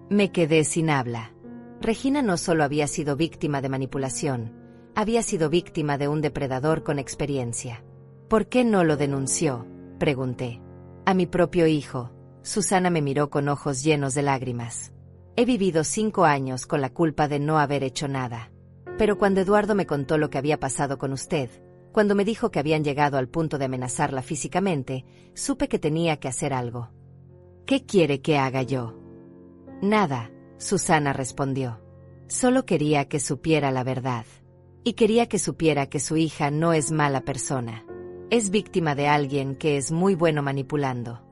Me quedé sin habla. Regina no solo había sido víctima de manipulación, había sido víctima de un depredador con experiencia. ¿Por qué no lo denunció?, pregunté. A mi propio hijo. Susana me miró con ojos llenos de lágrimas. He vivido 5 años con la culpa de no haber hecho nada. Pero cuando Eduardo me contó lo que había pasado con usted, cuando me dijo que habían llegado al punto de amenazarla físicamente, supe que tenía que hacer algo. ¿Qué quiere que haga yo? Nada, Susana respondió. Solo quería que supiera la verdad. Y quería que supiera que su hija no es mala persona. Es víctima de alguien que es muy bueno manipulando.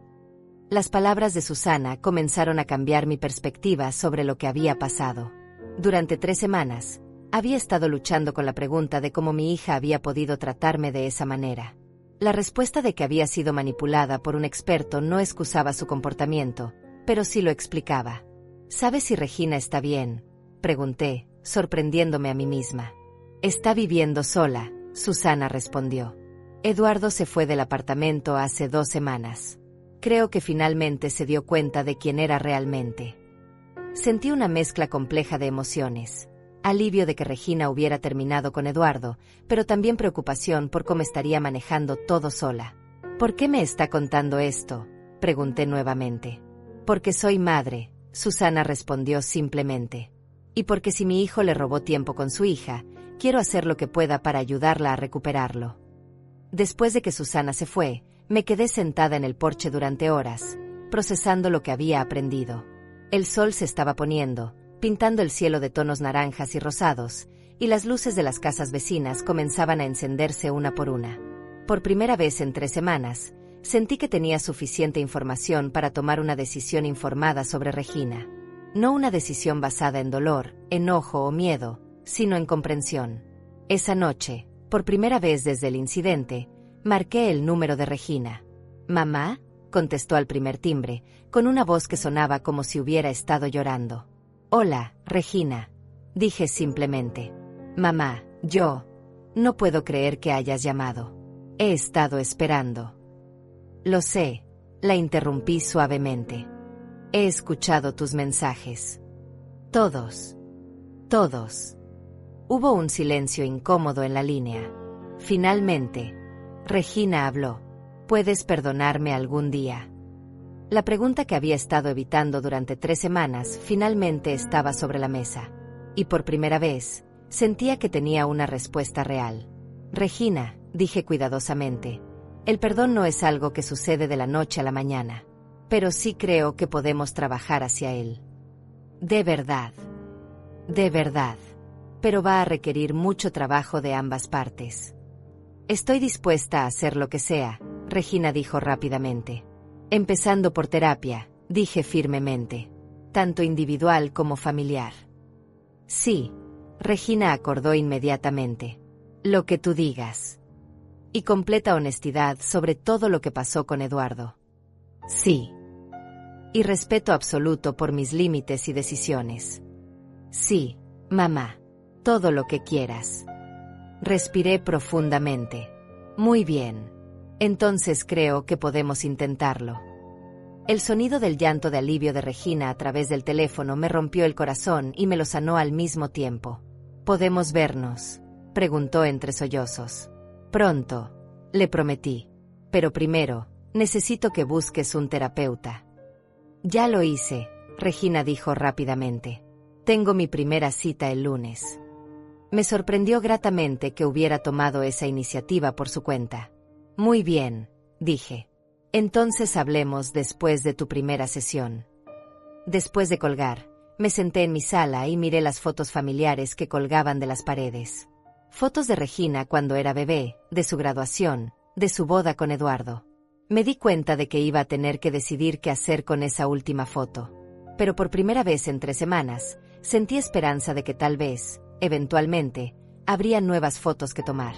Las palabras de Susana comenzaron a cambiar mi perspectiva sobre lo que había pasado. Durante 3 semanas, había estado luchando con la pregunta de cómo mi hija había podido tratarme de esa manera. La respuesta de que había sido manipulada por un experto no excusaba su comportamiento, pero sí lo explicaba. ¿Sabes si Regina está bien?, pregunté, sorprendiéndome a mí misma. Está viviendo sola, Susana respondió. Eduardo se fue del apartamento hace 2 semanas. Creo que finalmente se dio cuenta de quién era realmente. Sentí una mezcla compleja de emociones. Alivio de que Regina hubiera terminado con Eduardo, pero también preocupación por cómo estaría manejando todo sola. ¿Por qué me está contando esto?, pregunté nuevamente. Porque soy madre, Susana respondió simplemente. Y porque si mi hijo le robó tiempo con su hija, quiero hacer lo que pueda para ayudarla a recuperarlo. Después de que Susana se fue, me quedé sentada en el porche durante horas, procesando lo que había aprendido. El sol se estaba poniendo, pintando el cielo de tonos naranjas y rosados, y las luces de las casas vecinas comenzaban a encenderse una por una. Por primera vez en 3 semanas, sentí que tenía suficiente información para tomar una decisión informada sobre Regina. No una decisión basada en dolor, enojo o miedo, sino en comprensión. Esa noche, por primera vez desde el incidente, marqué el número de Regina. «¿Mamá?», contestó al primer timbre, con una voz que sonaba como si hubiera estado llorando. «Hola, Regina», dije simplemente. «Mamá, yo. No puedo creer que hayas llamado. He estado esperando». «Lo sé», la interrumpí suavemente. «He escuchado tus mensajes. Todos. Todos». Hubo un silencio incómodo en la línea. Finalmente, Regina habló. «¿Puedes perdonarme algún día?». La pregunta que había estado evitando durante 3 semanas finalmente estaba sobre la mesa. Y por primera vez, Sentía que tenía una respuesta real. Regina, dije cuidadosamente, el perdón no es algo que sucede de la noche a la mañana, pero sí creo que podemos trabajar hacia él. De verdad. De verdad. Pero va a requerir mucho trabajo de ambas partes. Estoy dispuesta a hacer lo que sea, Regina dijo rápidamente. Empezando por terapia, dije firmemente. Tanto individual como familiar. Sí, Regina acordó inmediatamente. Lo que tú digas. Y completa honestidad sobre todo lo que pasó con Eduardo. Sí. Y respeto absoluto por mis límites y decisiones. Sí, mamá. Todo lo que quieras. Respiré profundamente. Muy bien. Entonces creo que podemos intentarlo. El sonido del llanto de alivio de Regina a través del teléfono me rompió el corazón y me lo sanó al mismo tiempo. ¿Podemos vernos?, preguntó entre sollozos. Pronto, le prometí. Pero primero, necesito que busques un terapeuta. Ya lo hice, Regina dijo rápidamente. Tengo mi primera cita el lunes. Me sorprendió gratamente que hubiera tomado esa iniciativa por su cuenta. Muy bien, dije. Entonces hablemos después de tu primera sesión. Después de colgar, me senté en mi sala y miré las fotos familiares que colgaban de las paredes. Fotos de Regina cuando era bebé, de su graduación, de su boda con Eduardo. Me di cuenta de que iba a tener que decidir qué hacer con esa última foto. Pero por primera vez en 3 semanas, sentí esperanza de que tal vez, eventualmente, habría nuevas fotos que tomar.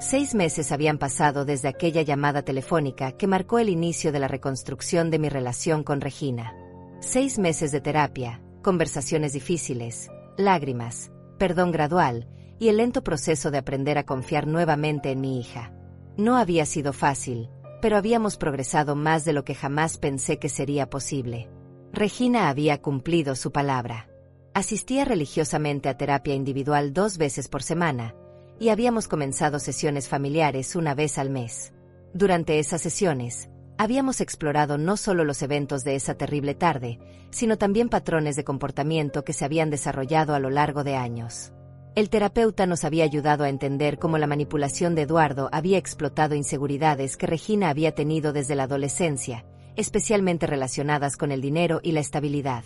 6 meses habían pasado desde aquella llamada telefónica que marcó el inicio de la reconstrucción de mi relación con Regina. 6 meses de terapia, conversaciones difíciles, lágrimas, perdón gradual y el lento proceso de aprender a confiar nuevamente en mi hija. No había sido fácil, pero habíamos progresado más de lo que jamás pensé que sería posible. Regina había cumplido su palabra. Asistía religiosamente a terapia individual 2 veces por semana, y habíamos comenzado sesiones familiares 1 vez al mes. Durante esas sesiones, habíamos explorado no solo los eventos de esa terrible tarde, sino también patrones de comportamiento que se habían desarrollado a lo largo de años. El terapeuta nos había ayudado a entender cómo la manipulación de Eduardo había explotado inseguridades que Regina había tenido desde la adolescencia, especialmente relacionadas con el dinero y la estabilidad.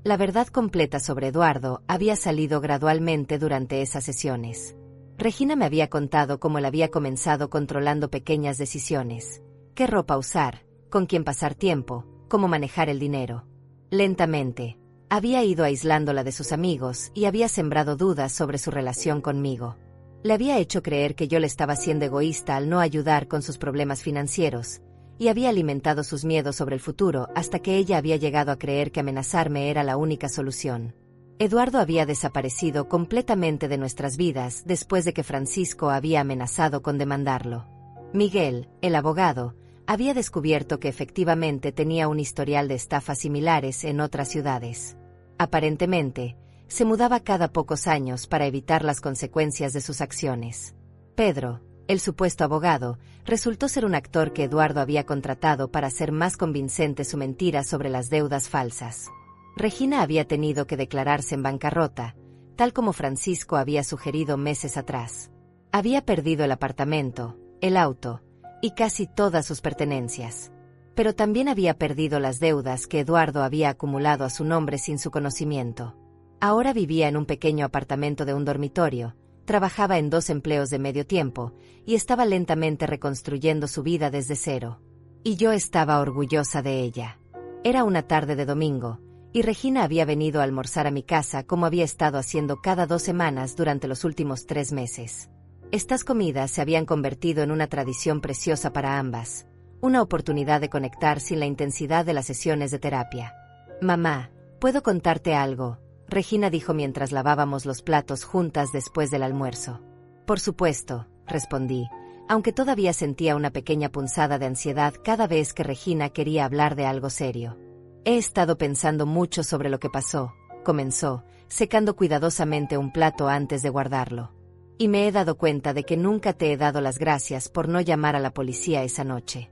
La verdad completa sobre Eduardo había salido gradualmente durante esas sesiones. Regina me había contado cómo él había comenzado controlando pequeñas decisiones. Qué ropa usar, con quién pasar tiempo, cómo manejar el dinero. Lentamente, había ido aislándola de sus amigos y había sembrado dudas sobre su relación conmigo. Le había hecho creer que yo le estaba siendo egoísta al no ayudar con sus problemas financieros, y había alimentado sus miedos sobre el futuro hasta que ella había llegado a creer que amenazarme era la única solución. Eduardo había desaparecido completamente de nuestras vidas después de que Francisco había amenazado con demandarlo. Miguel, el abogado, había descubierto que efectivamente tenía un historial de estafas similares en otras ciudades. Aparentemente, se mudaba cada pocos años para evitar las consecuencias de sus acciones. Pedro, el supuesto abogado, resultó ser un actor que Eduardo había contratado para hacer más convincente su mentira sobre las deudas falsas. Regina había tenido que declararse en bancarrota, tal como Francisco había sugerido meses atrás. Había perdido el apartamento, el auto, y casi todas sus pertenencias. Pero también había perdido las deudas que Eduardo había acumulado a su nombre sin su conocimiento. Ahora vivía en un pequeño apartamento de un dormitorio, trabajaba en 2 empleos de medio tiempo, y estaba lentamente reconstruyendo su vida desde cero. Y yo estaba orgullosa de ella. Era una tarde de domingo, y Regina había venido a almorzar a mi casa como había estado haciendo cada 2 semanas durante los últimos 3 meses. Estas comidas se habían convertido en una tradición preciosa para ambas, una oportunidad de conectar sin la intensidad de las sesiones de terapia. «Mamá, ¿puedo contarte algo?», Regina dijo mientras lavábamos los platos juntas después del almuerzo. «Por supuesto», respondí, aunque todavía sentía una pequeña punzada de ansiedad cada vez que Regina quería hablar de algo serio. «He estado pensando mucho sobre lo que pasó», comenzó, secando cuidadosamente un plato antes de guardarlo. «Y me he dado cuenta de que nunca te he dado las gracias por no llamar a la policía esa noche».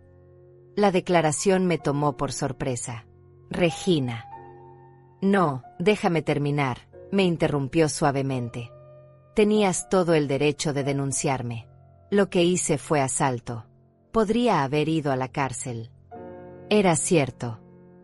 La declaración me tomó por sorpresa. «Regina». «No, déjame terminar», me interrumpió suavemente. Tenías todo el derecho de denunciarme. Lo que hice fue asalto. Podría haber ido a la cárcel. Era cierto.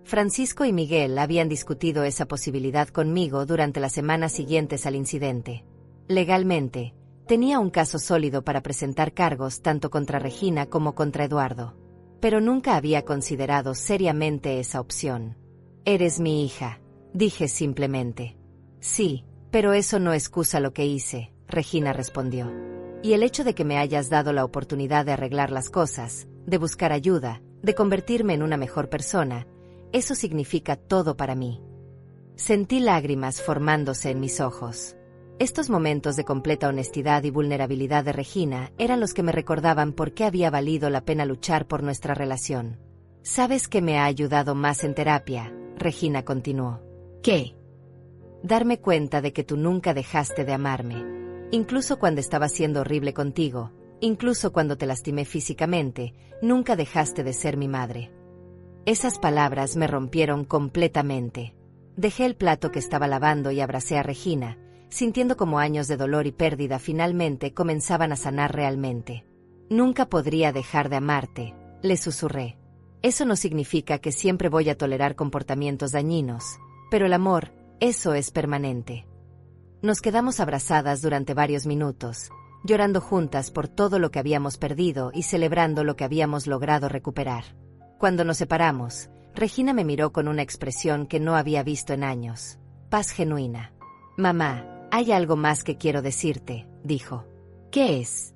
Francisco y Miguel habían discutido esa posibilidad conmigo durante las semanas siguientes al incidente. Legalmente, tenía un caso sólido para presentar cargos tanto contra Regina como contra Eduardo. Pero nunca había considerado seriamente esa opción. Eres mi hija, dije simplemente. Sí, pero eso no excusa lo que hice, Regina respondió. Y el hecho de que me hayas dado la oportunidad de arreglar las cosas, de buscar ayuda, de convertirme en una mejor persona, eso significa todo para mí. Sentí lágrimas formándose en mis ojos. Estos momentos de completa honestidad y vulnerabilidad de Regina eran los que me recordaban por qué había valido la pena luchar por nuestra relación. ¿Sabes qué me ha ayudado más en terapia?, Regina continuó. ¿Qué? Darme cuenta de que tú nunca dejaste de amarme. Incluso cuando estaba siendo horrible contigo, incluso cuando te lastimé físicamente, nunca dejaste de ser mi madre. Esas palabras me rompieron completamente. Dejé el plato que estaba lavando y abracé a Regina, sintiendo como años de dolor y pérdida finalmente comenzaban a sanar realmente. Nunca podría dejar de amarte, le susurré. Eso no significa que siempre voy a tolerar comportamientos dañinos, pero el amor, eso es permanente. Nos quedamos abrazadas durante varios minutos, llorando juntas por todo lo que habíamos perdido y celebrando lo que habíamos logrado recuperar. Cuando nos separamos, Regina me miró con una expresión que no había visto en años. Paz genuina. Mamá, hay algo más que quiero decirte, dijo. ¿Qué es?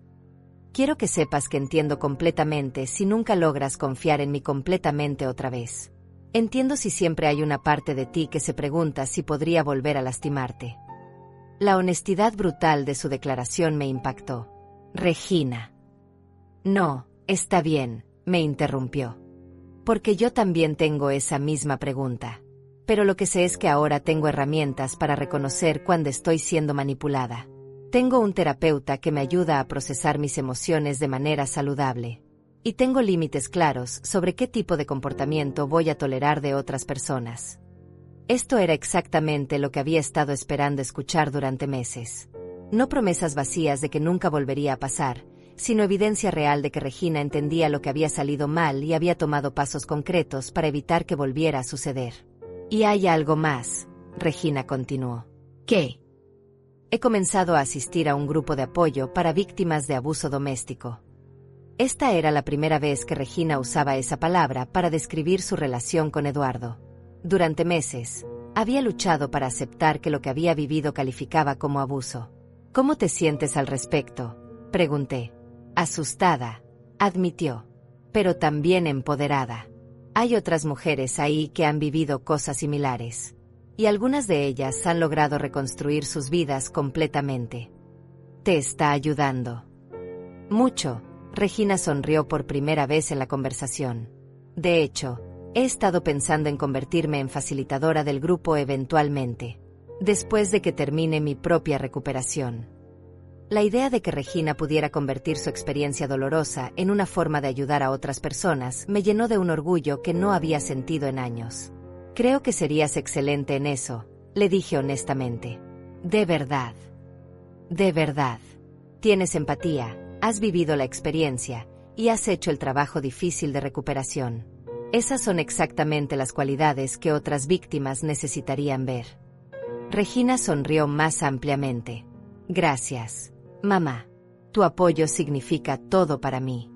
Quiero que sepas que entiendo completamente si nunca logras confiar en mí completamente otra vez. Entiendo si siempre hay una parte de ti que se pregunta si podría volver a lastimarte. La honestidad brutal de su declaración me impactó. Regina. No, está bien, me interrumpió. Porque yo también tengo esa misma pregunta. Pero lo que sé es que ahora tengo herramientas para reconocer cuando estoy siendo manipulada. Tengo un terapeuta que me ayuda a procesar mis emociones de manera saludable. Y tengo límites claros sobre qué tipo de comportamiento voy a tolerar de otras personas. Esto era exactamente lo que había estado esperando escuchar durante meses. No promesas vacías de que nunca volvería a pasar, sino evidencia real de que Regina entendía lo que había salido mal y había tomado pasos concretos para evitar que volviera a suceder. Y hay algo más, Regina continuó. ¿Qué? He comenzado a asistir a un grupo de apoyo para víctimas de abuso doméstico. Esta era la primera vez que Regina usaba esa palabra para describir su relación con Eduardo. Durante meses, había luchado para aceptar que lo que había vivido calificaba como abuso. ¿Cómo te sientes al respecto?, pregunté. Asustada, admitió, pero también empoderada. Hay otras mujeres ahí que han vivido cosas similares. Y algunas de ellas han logrado reconstruir sus vidas completamente. ¿Te está ayudando? Mucho, Regina sonrió por primera vez en la conversación. De hecho, he estado pensando en convertirme en facilitadora del grupo eventualmente, después de que termine mi propia recuperación. La idea de que Regina pudiera convertir su experiencia dolorosa en una forma de ayudar a otras personas me llenó de un orgullo que no había sentido en años. Creo que serías excelente en eso, le dije honestamente. De verdad. De verdad. Tienes empatía, has vivido la experiencia, y has hecho el trabajo difícil de recuperación. Esas son exactamente las cualidades que otras víctimas necesitarían ver. Regina sonrió más ampliamente. Gracias, mamá. Tu apoyo significa todo para mí.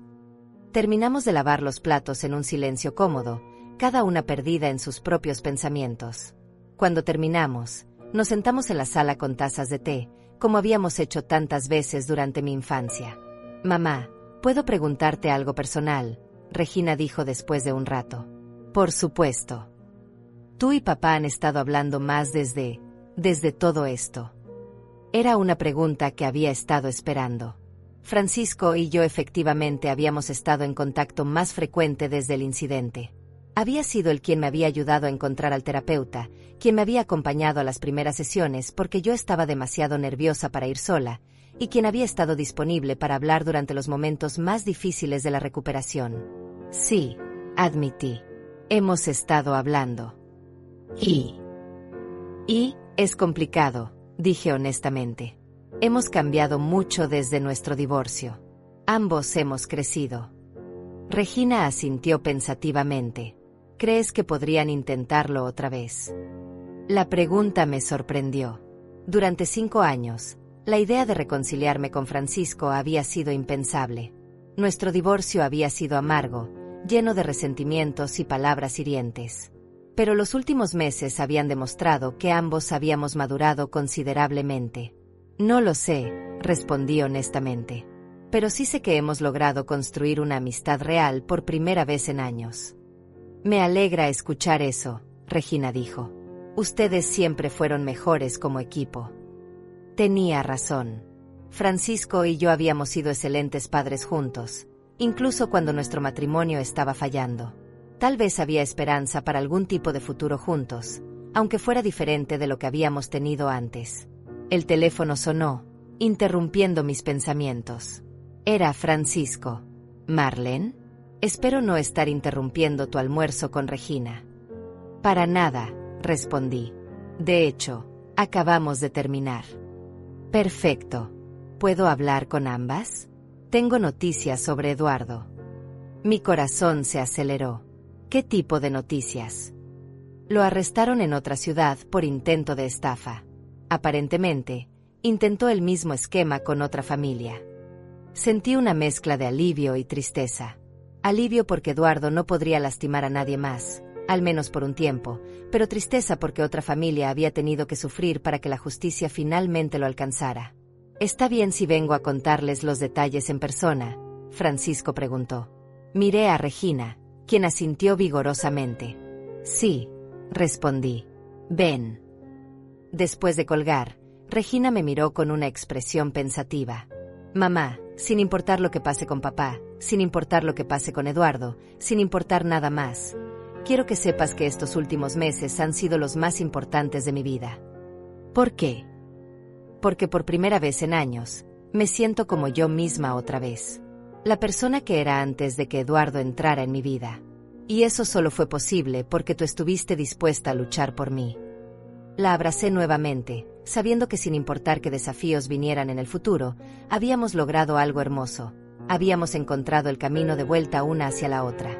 Terminamos de lavar los platos en un silencio cómodo, cada una perdida en sus propios pensamientos. Cuando terminamos, nos sentamos en la sala con tazas de té, como habíamos hecho tantas veces durante mi infancia. Mamá, ¿puedo preguntarte algo personal?, Regina dijo después de un rato. Por supuesto. Tú y papá han estado hablando más desde todo esto. Era una pregunta que había estado esperando. Francisco y yo efectivamente habíamos estado en contacto más frecuente desde el incidente. Había sido él quien me había ayudado a encontrar al terapeuta, quien me había acompañado a las primeras sesiones porque yo estaba demasiado nerviosa para ir sola, y quien había estado disponible para hablar durante los momentos más difíciles de la recuperación. Sí, admití. Hemos estado hablando. Y es complicado, dije honestamente. Hemos cambiado mucho desde nuestro divorcio. Ambos hemos crecido. Regina asintió pensativamente. ¿Crees que podrían intentarlo otra vez? La pregunta me sorprendió. Durante 5 años, la idea de reconciliarme con Francisco había sido impensable. Nuestro divorcio había sido amargo, lleno de resentimientos y palabras hirientes. Pero los últimos meses habían demostrado que ambos habíamos madurado considerablemente. No lo sé, respondí honestamente. Pero sí sé que hemos logrado construir una amistad real por primera vez en años. Me alegra escuchar eso, Regina dijo. Ustedes siempre fueron mejores como equipo. Tenía razón. Francisco y yo habíamos sido excelentes padres juntos, incluso cuando nuestro matrimonio estaba fallando. Tal vez había esperanza para algún tipo de futuro juntos, aunque fuera diferente de lo que habíamos tenido antes. El teléfono sonó, interrumpiendo mis pensamientos. Era Francisco. ¿Marlene? Espero no estar interrumpiendo tu almuerzo con Regina. Para nada, respondí. De hecho, acabamos de terminar. Perfecto. ¿Puedo hablar con ambas? Tengo noticias sobre Eduardo. Mi corazón se aceleró. ¿Qué tipo de noticias? Lo arrestaron en otra ciudad por intento de estafa. Aparentemente, intentó el mismo esquema con otra familia. Sentí una mezcla de alivio y tristeza. Alivio porque Eduardo no podría lastimar a nadie más, al menos por un tiempo, pero tristeza porque otra familia había tenido que sufrir para que la justicia finalmente lo alcanzara. ¿Está bien si vengo a contarles los detalles en persona?, Francisco preguntó. Miré a Regina, quien asintió vigorosamente. Sí, respondí. Ven. Después de colgar, Regina me miró con una expresión pensativa. Mamá, sin importar lo que pase con papá, sin importar lo que pase con Eduardo, sin importar nada más, quiero que sepas que estos últimos meses han sido los más importantes de mi vida. ¿Por qué? Porque por primera vez en años, me siento como yo misma otra vez. La persona que era antes de que Eduardo entrara en mi vida. Y eso solo fue posible porque tú estuviste dispuesta a luchar por mí. La abracé nuevamente, sabiendo que sin importar qué desafíos vinieran en el futuro, habíamos logrado algo hermoso. Habíamos encontrado el camino de vuelta una hacia la otra.